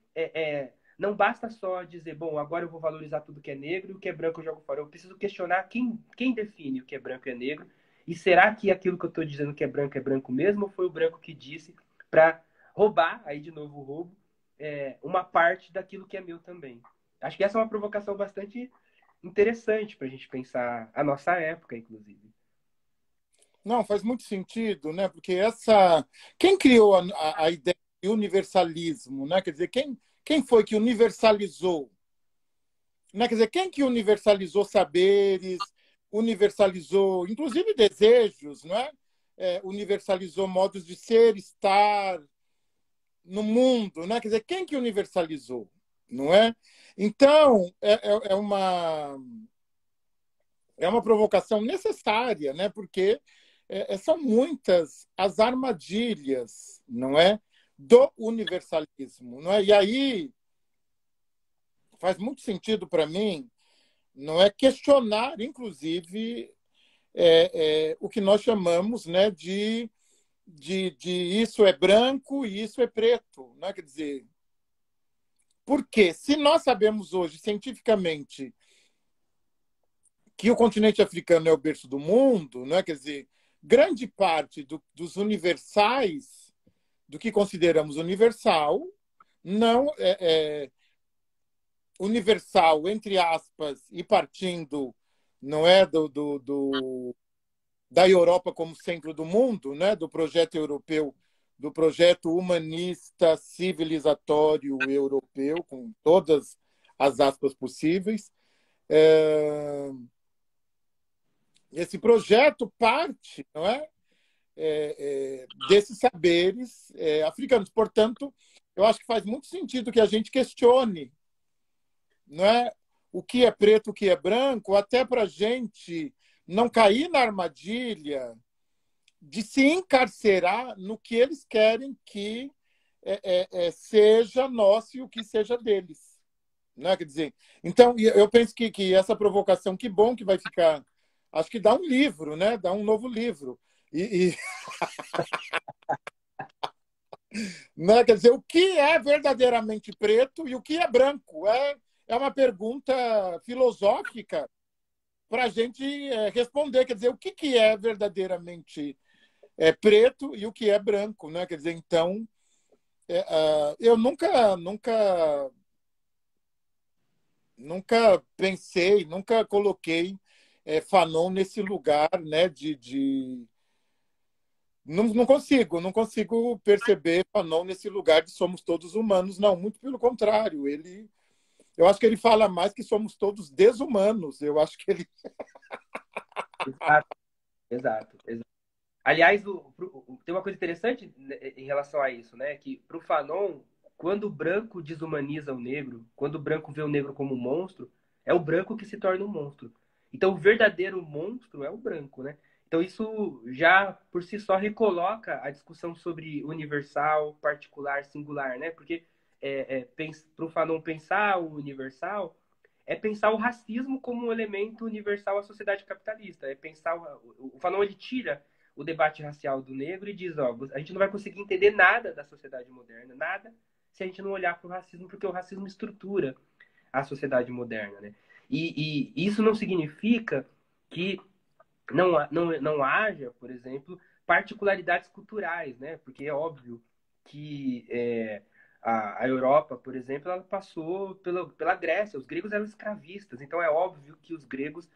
não basta só dizer, bom, agora eu vou valorizar tudo que é negro e o que é branco eu jogo fora. Eu preciso questionar quem define o que é branco e é negro. E será que aquilo que eu estou dizendo que é branco mesmo ou foi o branco que disse para roubar, aí de novo o roubo, uma parte daquilo que é meu também? Acho que essa é uma provocação bastante interessante para a gente pensar a nossa época, inclusive. Não, faz muito sentido, né? Porque quem criou a ideia de universalismo, né? Quer dizer, quem foi que universalizou? Né? Quer dizer, quem que universalizou saberes, universalizou, inclusive desejos, não é? Universalizou modos de ser, estar no mundo, né? Quer dizer, quem que universalizou, não é? Então, é uma provocação necessária, né? Porque são muitas as armadilhas, não é, do universalismo, não é? E aí faz muito sentido para mim, não é, questionar, inclusive, o que nós chamamos, né, de isso é branco e isso é preto, não é? Quer dizer, porque se nós sabemos hoje cientificamente que o continente africano é o berço do mundo, não é? Quer dizer, grande parte dos universais, do que consideramos universal, não universal, entre aspas, e partindo, não é, da Europa como centro do mundo, né, do projeto europeu, do projeto humanista civilizatório europeu, com todas as aspas possíveis. Esse projeto parte, não é, desses saberes africanos. Portanto, eu acho que faz muito sentido que a gente questione, não é, o que é preto, o que é branco, até para a gente não cair na armadilha de se encarcerar no que eles querem que seja nosso e o que seja deles. Não é? Quer dizer, então, eu penso que essa provocação, que bom que vai ficar. Acho que dá um livro, né? Dá um novo livro. Né? Quer dizer, o que é verdadeiramente preto e o que é branco? É uma pergunta filosófica para a gente responder. Quer dizer, o que é verdadeiramente preto e o que é branco? Né? Quer dizer, então, eu nunca pensei, nunca coloquei Fanon nesse lugar, né, não consigo perceber Fanon nesse lugar de somos todos humanos, não, muito pelo contrário, eu acho que ele fala mais que somos todos desumanos, eu acho que ele... Exato. Aliás, tem uma coisa interessante em relação a isso, né? Que para o Fanon, quando o branco desumaniza o negro, quando o branco vê o negro como um monstro, é o branco que se torna um monstro. Então, o verdadeiro monstro é o branco, né? Então, isso já por si só recoloca a discussão sobre universal, particular, singular, né? Porque para o Fanon pensar o universal é pensar o racismo como um elemento universal à sociedade capitalista. É pensar o Fanon ele tira o debate racial do negro e diz, ó, a gente não vai conseguir entender nada da sociedade moderna, nada, se a gente não olhar para o racismo, porque o racismo estrutura a sociedade moderna, né? E isso não significa que não haja, por exemplo, particularidades culturais, né? Porque é óbvio que a Europa, por exemplo, ela passou pela Grécia. Os gregos eram escravistas, então é óbvio que os gregos,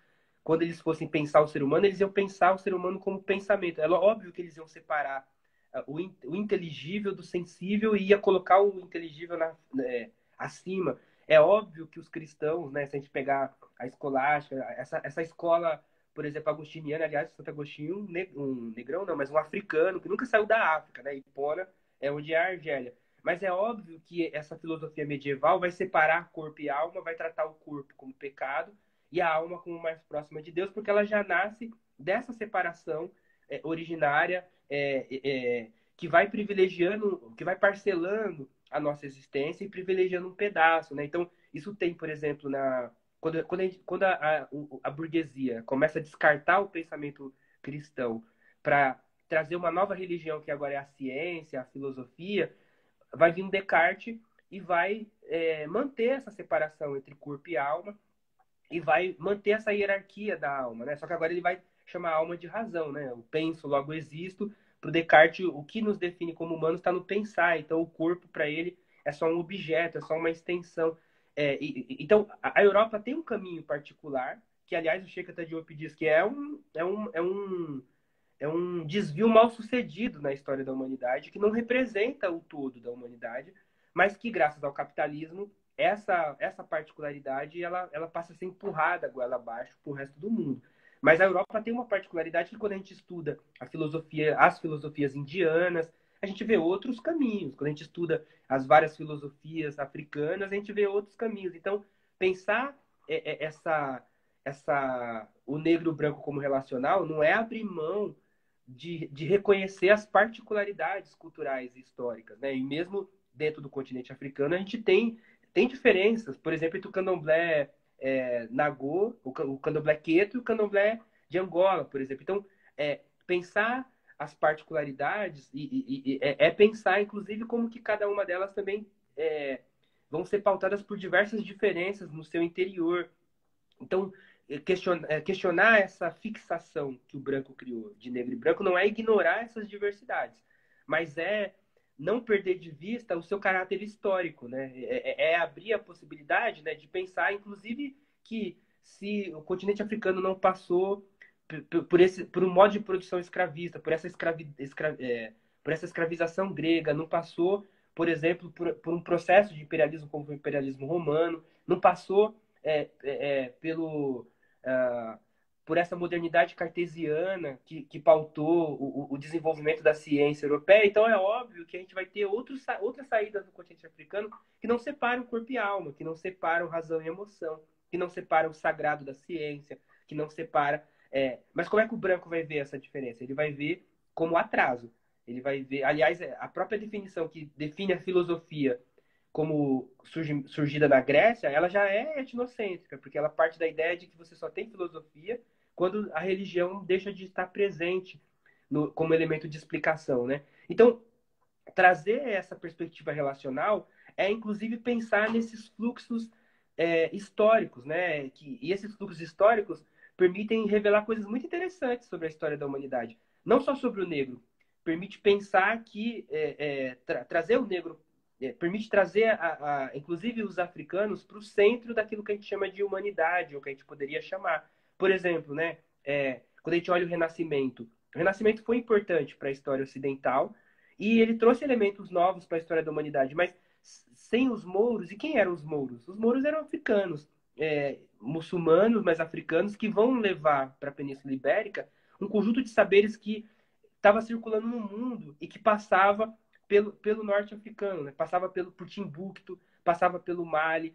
quando eles fossem pensar o ser humano, eles iam pensar o ser humano como pensamento. É óbvio que eles iam separar o inteligível do sensível e ia colocar o inteligível acima. É óbvio que os cristãos, né, se a gente pegar a escolástica, essa escola, por exemplo, agostiniana, aliás, Santo Agostinho, um negrão não, mas um africano que nunca saiu da África, né? Hipona é onde é a Argélia. Mas é óbvio que essa filosofia medieval vai separar corpo e alma, vai tratar o corpo como pecado e a alma como mais próxima de Deus, porque ela já nasce dessa separação originária, que vai privilegiando, que vai parcelando a nossa existência e privilegiando um pedaço, né? Então, isso tem, por exemplo, quando a burguesia começa a descartar o pensamento cristão para trazer uma nova religião, que agora é a ciência, a filosofia, vai vir um Descartes e vai manter essa separação entre corpo e alma e vai manter essa hierarquia da alma, né? Só que agora ele vai chamar a alma de razão, né? Eu penso, logo existo. Para o Descartes, o que nos define como humanos está no pensar. Então, o corpo, para ele, é só um objeto, é só uma extensão. Então, a Europa tem um caminho particular, que, aliás, o Cheikh Anta Diop diz que é um desvio mal sucedido na história da humanidade, que não representa o todo da humanidade, mas que, graças ao capitalismo, essa particularidade ela passa a ser empurrada goela abaixo para o resto do mundo. Mas a Europa tem uma particularidade que, quando a gente estuda as filosofias indianas, a gente vê outros caminhos. Quando a gente estuda as várias filosofias africanas, a gente vê outros caminhos. Então, pensar o negro e o branco como relacional não é abrir mão de reconhecer as particularidades culturais e históricas, né? E mesmo dentro do continente africano, a gente tem diferenças, por exemplo, entre o candomblé Nagô, o candomblé Queto e o candomblé de Angola, por exemplo. Então, pensar as particularidades pensar, inclusive, como que cada uma delas também vão ser pautadas por diversas diferenças no seu interior. Então, questionar essa fixação que o branco criou de negro e branco não é ignorar essas diversidades, mas é não perder de vista o seu caráter histórico, né? Abrir a possibilidade, né, de pensar, inclusive, que se o continente africano não passou por um modo de produção escravista, por essa escravização grega, não passou, por exemplo, por um processo de imperialismo como o imperialismo romano, não passou pelo por essa modernidade cartesiana que pautou o desenvolvimento da ciência europeia. Então é óbvio que a gente vai ter outras saídas do continente africano que não separam corpo e alma, que não separam razão e emoção, que não separam o sagrado da ciência, que não separa. Mas como é que o branco vai ver essa diferença? Ele vai ver como atraso. Ele vai ver, aliás, a própria definição que define a filosofia como surgida na Grécia, ela já é etnocêntrica, porque ela parte da ideia de que você só tem filosofia quando a religião deixa de estar presente como elemento de explicação, né? Então, trazer essa perspectiva relacional inclusive, pensar nesses fluxos históricos, né? E esses fluxos históricos permitem revelar coisas muito interessantes sobre a história da humanidade. Não só sobre o negro. Permite pensar que trazer o negro permite trazer, inclusive, os africanos para o centro daquilo que a gente chama de humanidade, ou que a gente poderia chamar. Por exemplo, né, quando a gente olha o Renascimento foi importante para a história ocidental e ele trouxe elementos novos para a história da humanidade, mas sem os mouros, e quem eram os mouros? Os mouros eram africanos, muçulmanos, mas africanos, que vão levar para a Península Ibérica um conjunto de saberes que estava circulando no mundo e que passava pelo norte africano, né? Passava por Timbuktu, passava pelo Mali.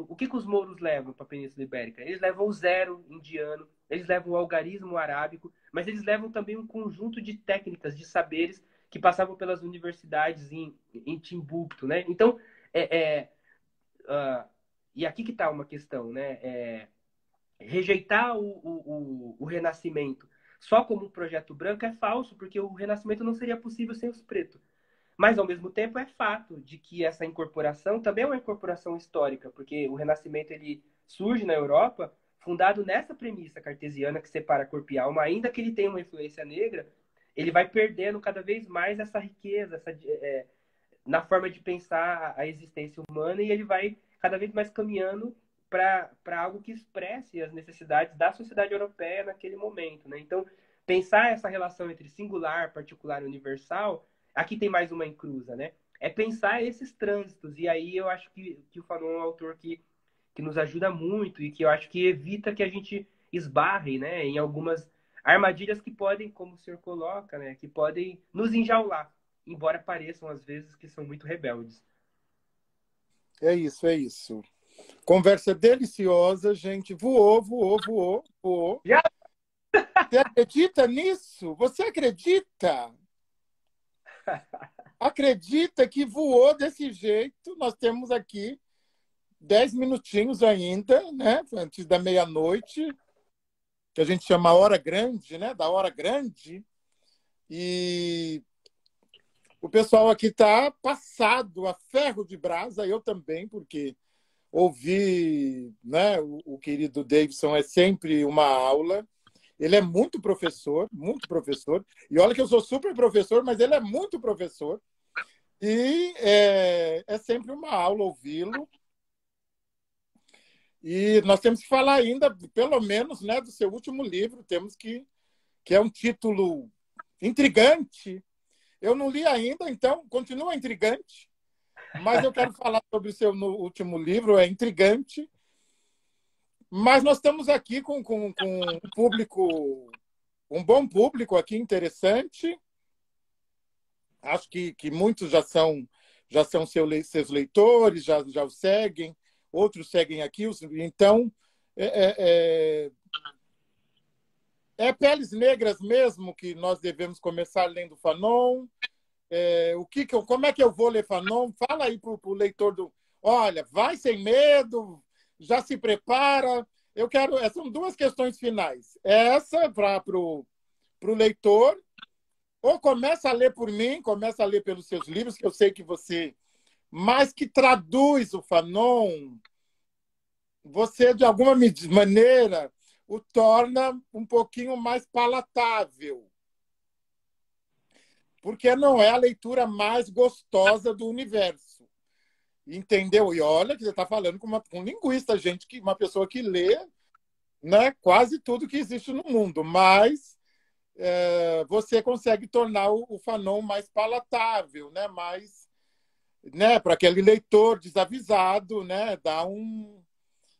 O que os mouros levam para a Península Ibérica? Eles levam o zero indiano, eles levam o algarismo arábico, mas eles levam também um conjunto de técnicas, de saberes que passavam pelas universidades em Timbuktu, né? Então, e aqui que está uma questão, né? Rejeitar o Renascimento só como um projeto branco é falso, porque o Renascimento não seria possível sem os pretos. Mas, ao mesmo tempo, é fato de que essa incorporação também é uma incorporação histórica, porque o Renascimento ele surge na Europa fundado nessa premissa cartesiana que separa corpo e alma, ainda que ele tenha uma influência negra, ele vai perdendo cada vez mais essa riqueza, na forma de pensar a existência humana, e ele vai cada vez mais caminhando para algo que expresse as necessidades da sociedade europeia naquele momento, né? Então, pensar essa relação entre singular, particular e universal, aqui tem mais uma encruza, né? é pensar esses trânsitos. E aí eu acho que o Fanon é um autor que nos ajuda muito e que eu acho que evita que a gente esbarre, né, em algumas armadilhas que podem, como o senhor coloca, né, que podem nos enjaular, embora pareçam às vezes que são muito rebeldes. É isso, é isso. Conversa deliciosa, gente. Voou, voou, voou, voou. Já? Você acredita nisso? Você acredita? Acredita que voou desse jeito? Nós temos aqui 10 minutinhos ainda, né? Antes da meia-noite, que a gente chama hora grande, né? Da hora grande. E o pessoal aqui está passado a ferro de brasa, eu também, porque ouvir, né, o querido Davidson é sempre uma aula. Ele é muito professor, muito professor. E olha que eu sou super professor, mas ele é muito professor. E é sempre uma aula ouvi-lo. E nós temos que falar ainda, pelo menos, né, do seu último livro. Temos que é um título intrigante. Eu não li ainda, então continua intrigante. Mas eu quero falar sobre o seu último livro, é intrigante. Mas nós estamos aqui com um público, um bom público aqui, interessante. Acho que muitos já são seus leitores, já o seguem, outros seguem aqui. Então, é, é, é Peles Negras mesmo que nós devemos começar lendo Fanon. Como é que eu vou ler Fanon? Fala aí para o leitor do. Olha, vai sem medo, já se prepara. Eu quero. São duas questões finais. Essa para o leitor, ou começa a ler por mim, começa a ler pelos seus livros, que eu sei que você, mais que traduz o Fanon, você, de alguma maneira, o torna um pouquinho mais palatável. Porque não é a leitura mais gostosa do universo. Entendeu? E olha que você está falando com um linguista, gente, uma pessoa que lê, né, quase tudo que existe no mundo, mas você consegue tornar o Fanon mais palatável, né, mais, né, para aquele leitor desavisado, né, dá um.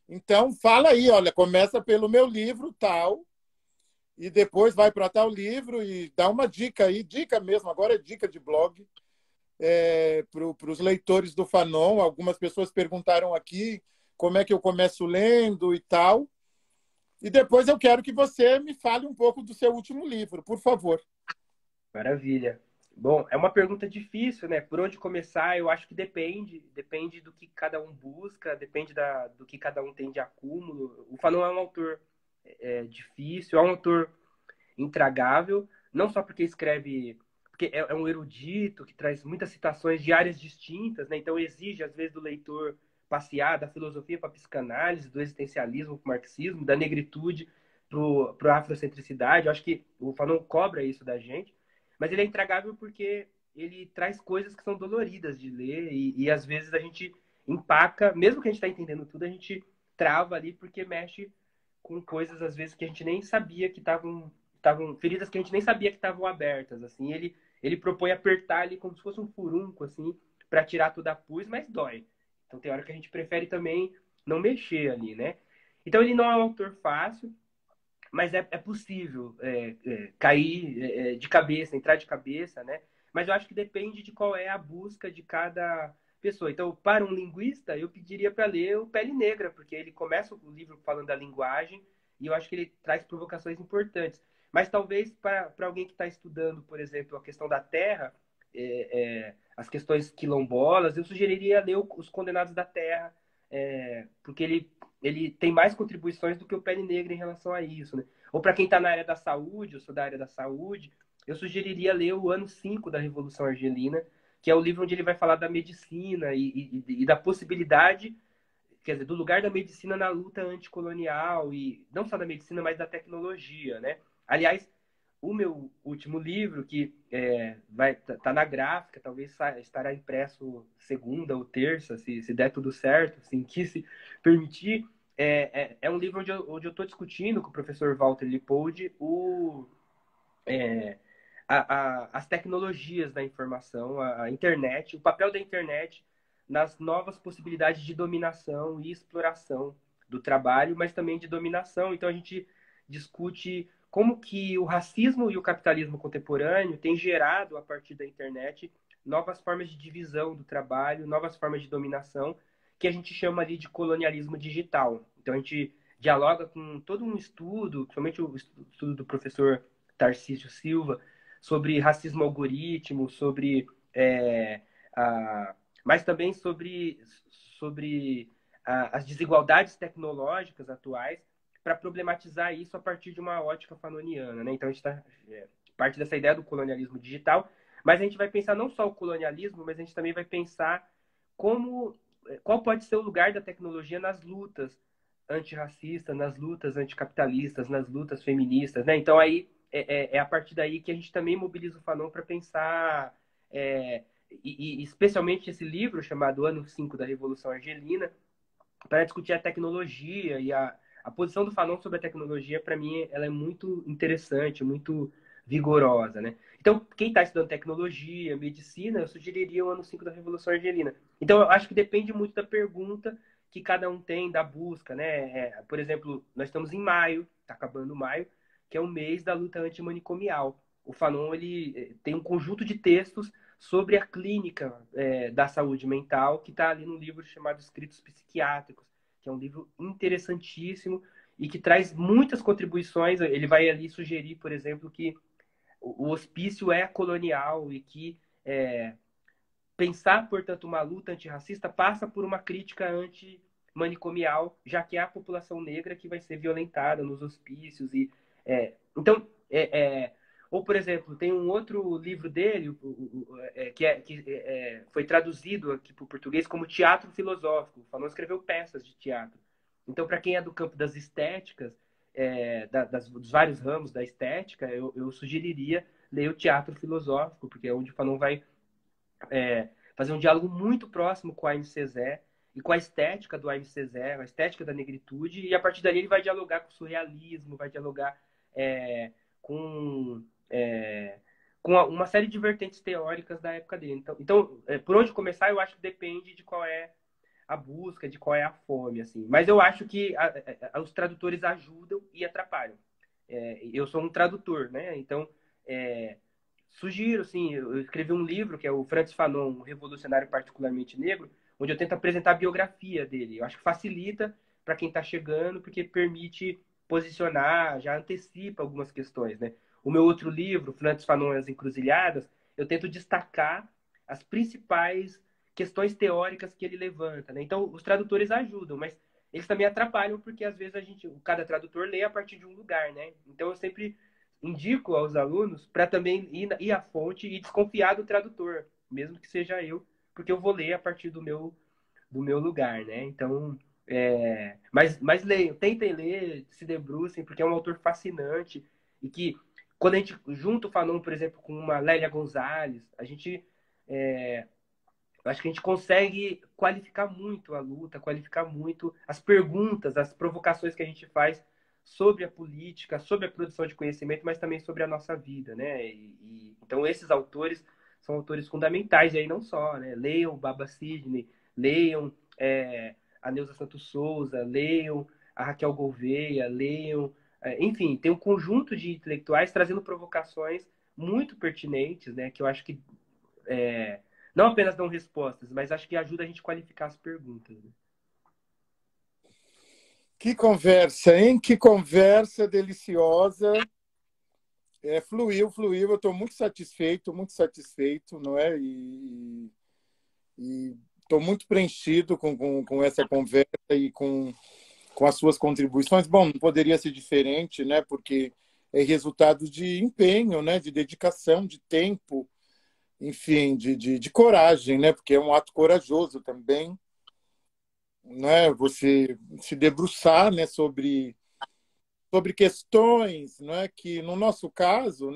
Então, fala aí, olha, começa pelo meu livro, tal, e depois vai para tal livro e dá uma dica aí, dica mesmo, agora é dica de blog, para os leitores do Fanon. Algumas pessoas perguntaram aqui como é que eu começo lendo e tal. E depois eu quero que você me fale um pouco do seu último livro, por favor. Maravilha. Bom, é uma pergunta difícil, né? Por onde começar? Eu acho que depende do que cada um busca, depende do que cada um tem de acúmulo. O Fanon é um autor difícil, é um autor intragável, não só porque escreve, porque é um erudito que traz muitas citações de áreas distintas, né? Então exige às vezes do leitor passear da filosofia para a psicanálise, do existencialismo para o marxismo, da negritude para a afrocentricidade. Eu acho que o Fanon cobra isso da gente, mas ele é intragável porque ele traz coisas que são doloridas de ler e às vezes a gente empaca, mesmo que a gente está entendendo tudo, a gente trava ali porque mexe com coisas às vezes que a gente nem sabia que estavam feridas que a gente nem sabia que estavam abertas, assim. Ele propõe apertar ali como se fosse um furúnculo, assim, para tirar toda a pus, mas dói. Então tem hora que a gente prefere também não mexer ali, né? Então ele não é um autor fácil, mas é possível cair de cabeça, entrar de cabeça, né? Mas eu acho que depende de qual é a busca de cada pessoa. Então, para um linguista, eu pediria para ler o Pele Negra, porque ele começa o livro falando da linguagem e eu acho que ele traz provocações importantes. Mas talvez para alguém que está estudando, por exemplo, a questão da terra, as questões quilombolas, eu sugeriria ler Os Condenados da Terra, porque ele tem mais contribuições do que o Pele Negra em relação a isso, né? Ou para quem está na área da saúde, eu sou da área da saúde, eu sugeriria ler o Ano 5 da Revolução Argelina, que é o livro onde ele vai falar da medicina e da possibilidade, quer dizer, do lugar da medicina na luta anticolonial, e não só da medicina, mas da tecnologia, né? Aliás, o meu último livro, que vai tá na gráfica, talvez estará impresso segunda ou terça, se der tudo certo, assim, que se permitir, é um livro onde eu estou discutindo com o professor Walter Lipoldi as tecnologias da informação, a internet, o papel da internet nas novas possibilidades de dominação e exploração do trabalho, mas também de dominação. Então, a gente discute como que o racismo e o capitalismo contemporâneo têm gerado, a partir da internet, novas formas de divisão do trabalho, novas formas de dominação, que a gente chama ali de colonialismo digital. Então, a gente dialoga com todo um estudo, principalmente o estudo do professor Tarcísio Silva, sobre racismo algoritmo, sobre mas também sobre as desigualdades tecnológicas atuais, para problematizar isso a partir de uma ótica fanoniana, né? Então, a gente parte dessa ideia do colonialismo digital, mas a gente vai pensar não só o colonialismo, mas a gente também vai pensar qual pode ser o lugar da tecnologia nas lutas antirracistas, nas lutas anticapitalistas, nas lutas feministas, né? Então, aí é a partir daí que a gente também mobiliza o Fanon para pensar, e especialmente esse livro chamado Ano 5 da Revolução Argelina, para discutir a tecnologia e a posição do Fanon sobre a tecnologia, para mim, ela é muito interessante, muito vigorosa, né? Então, quem está estudando tecnologia, medicina, eu sugeriria o Ano 5 da Revolução Argelina. Então, eu acho que depende muito da pergunta que cada um tem, da busca, né? Por exemplo, nós estamos em maio, está acabando maio, que é o mês da luta antimanicomial. O Fanon, ele tem um conjunto de textos sobre a clínica da saúde mental, que está ali no livro chamado Escritos Psiquiátricos, que é um livro interessantíssimo e que traz muitas contribuições. Ele vai ali sugerir, por exemplo, que o hospício é colonial e que pensar, portanto, uma luta antirracista passa por uma crítica antimanicomial, já que é a população negra que vai ser violentada nos hospícios. Então, ou, por exemplo, tem um outro livro dele que foi traduzido aqui para o português como Teatro Filosófico. O Fanon escreveu peças de teatro. Então, para quem é do campo das estéticas, dos vários ramos da estética, eu sugeriria ler o Teatro Filosófico, porque é onde o Fanon vai fazer um diálogo muito próximo com a Aimé Césaire e com a estética do Aimé Césaire, a estética da negritude, e a partir dali ele vai dialogar com o surrealismo, vai dialogar com uma série de vertentes teóricas da época dele. Então, por onde começar, eu acho que depende de qual é a busca, de qual é a fome, assim. Mas eu acho que os tradutores ajudam e atrapalham. Eu sou um tradutor, né? Então, sugiro, assim, eu escrevi um livro que é o Frantz Fanon, um revolucionário particularmente negro, onde eu tento apresentar a biografia dele. Eu acho que facilita para quem está chegando, porque permite posicionar, já antecipa algumas questões, né? O meu outro livro, Frantz Fanon e as Encruzilhadas, eu tento destacar as principais questões teóricas que ele levanta, né? Então, os tradutores ajudam, mas eles também atrapalham, porque às vezes cada tradutor lê a partir de um lugar, né? Então, eu sempre indico aos alunos para também ir à fonte e desconfiar do tradutor, mesmo que seja eu, porque eu vou ler a partir do meu lugar, né? Então, mas leiam, tentem ler, se debrucem, porque é um autor fascinante e que, quando a gente junta o Fanon, por exemplo, com uma Lélia Gonzalez, eu acho que a gente consegue qualificar muito a luta, qualificar muito as perguntas, as provocações que a gente faz sobre a política, sobre a produção de conhecimento, mas também sobre a nossa vida, né? Então, esses autores são autores fundamentais, e aí não só, né? Leiam Baba Sidney, leiam a Neuza Santos Souza, leiam a Raquel Gouveia, leiam... enfim, tem um conjunto de intelectuais trazendo provocações muito pertinentes, né? Que eu acho que não apenas dão respostas, mas acho que ajuda a gente a qualificar as perguntas, né? Que conversa, hein? Que conversa deliciosa. Fluiu. Eu estou muito satisfeito, não é? E estou muito preenchido com essa conversa e com as suas contribuições. Bom, não poderia ser diferente, né? Porque é resultado de empenho, né? De dedicação, de tempo, enfim, de coragem, né? Porque é um ato corajoso também, né? Você se debruçar, né? sobre questões, né? Que no nosso caso,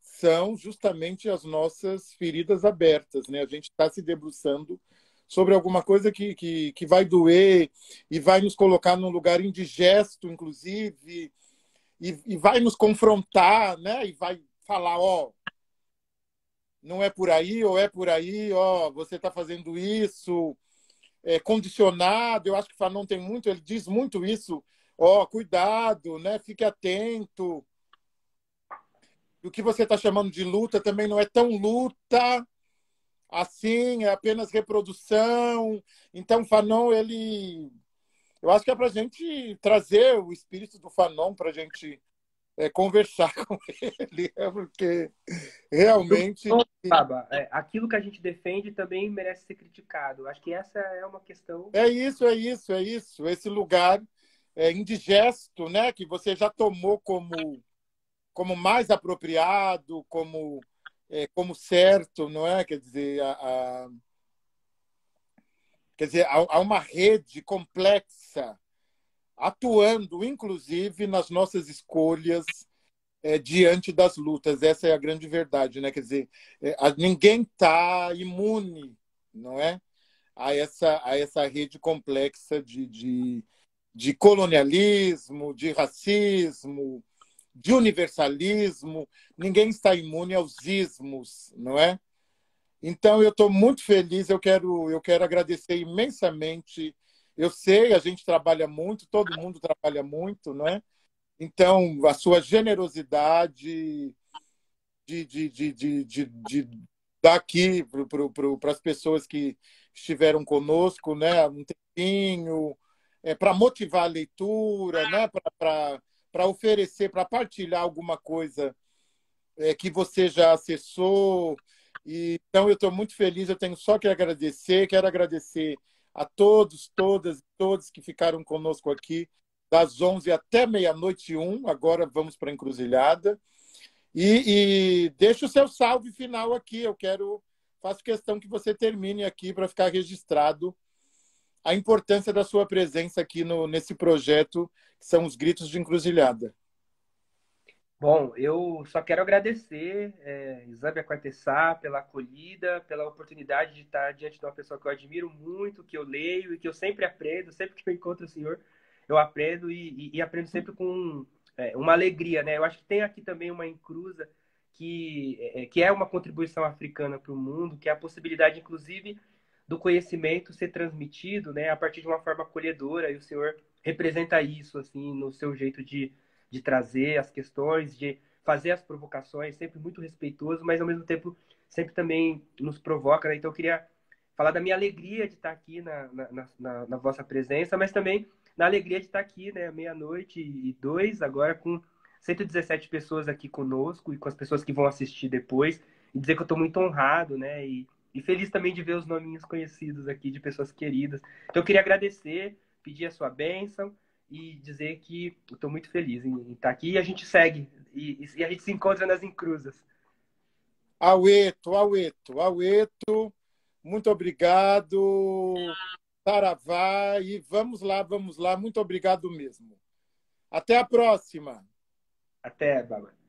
são justamente as nossas feridas abertas, né? A gente está se debruçando sobre alguma coisa que vai doer e vai nos colocar num lugar indigesto, inclusive, e vai nos confrontar, né? E vai falar, ó, não é por aí, ou é por aí, ó, você está fazendo isso, condicionado. Eu acho que o Fanon tem muito, ele diz muito isso, ó, cuidado, né? Fique atento. O que você está chamando de luta também não é tão luta assim, é apenas reprodução. Então, o Fanon, ele. Eu acho que é para a gente trazer o espírito do Fanon para a gente conversar com ele, porque realmente. Então, Baba, aquilo que a gente defende também merece ser criticado. Acho que essa é uma questão. É isso, é isso, é isso. Esse lugar indigesto, né, que você já tomou como mais apropriado, como certo, não é? Quer dizer, há uma rede complexa atuando, inclusive, nas nossas escolhas diante das lutas. Essa é a grande verdade, né? Quer dizer, ninguém está imune, não é? A essa rede complexa de colonialismo, de racismo, de universalismo. Ninguém está imune aos ismos, não é? Então, eu estou muito feliz, eu quero agradecer imensamente. Eu sei, a gente trabalha muito, todo mundo trabalha muito, não é? Então, a sua generosidade de dar aqui para as pessoas que estiveram conosco, né, um tempinho, para motivar a leitura, né, para oferecer, para partilhar alguma coisa que você já acessou. Então, eu estou muito feliz, eu tenho só que agradecer, quero agradecer a todos, todas e todos que ficaram conosco aqui, das 11 até meia-noite e um. Agora vamos para a encruzilhada. E deixa o seu salve final aqui. Faço questão que você termine aqui para ficar registrado a importância da sua presença aqui nesse projeto, que são os Gritos de Encruzilhada. Bom, eu só quero agradecer, Zâmbia Quartessá, pela acolhida, pela oportunidade de estar diante de uma pessoa que eu admiro muito, que eu leio e que eu sempre aprendo, sempre que eu encontro o senhor, eu aprendo e aprendo sempre com uma alegria, né? Eu acho que tem aqui também uma encruza que é uma contribuição africana para o mundo, que é a possibilidade, inclusive, do conhecimento ser transmitido, né, a partir de uma forma acolhedora, e o senhor representa isso, assim, no seu jeito de trazer as questões, de fazer as provocações, sempre muito respeitoso, mas ao mesmo tempo sempre também nos provoca, né? Então eu queria falar da minha alegria de estar aqui na vossa presença, mas também na alegria de estar aqui, né, meia-noite e dois, agora com 117 pessoas aqui conosco e com as pessoas que vão assistir depois, e dizer que eu estou muito honrado, né, e feliz também de ver os nominhos conhecidos aqui de pessoas queridas. Então eu queria agradecer, pedir a sua bênção e dizer que eu estou muito feliz em estar aqui, e a gente segue e a gente se encontra nas encruzas. Aueto, Aueto, Aueto, muito obrigado. Saravá, e vamos lá, muito obrigado mesmo. Até a próxima. Até, Baba.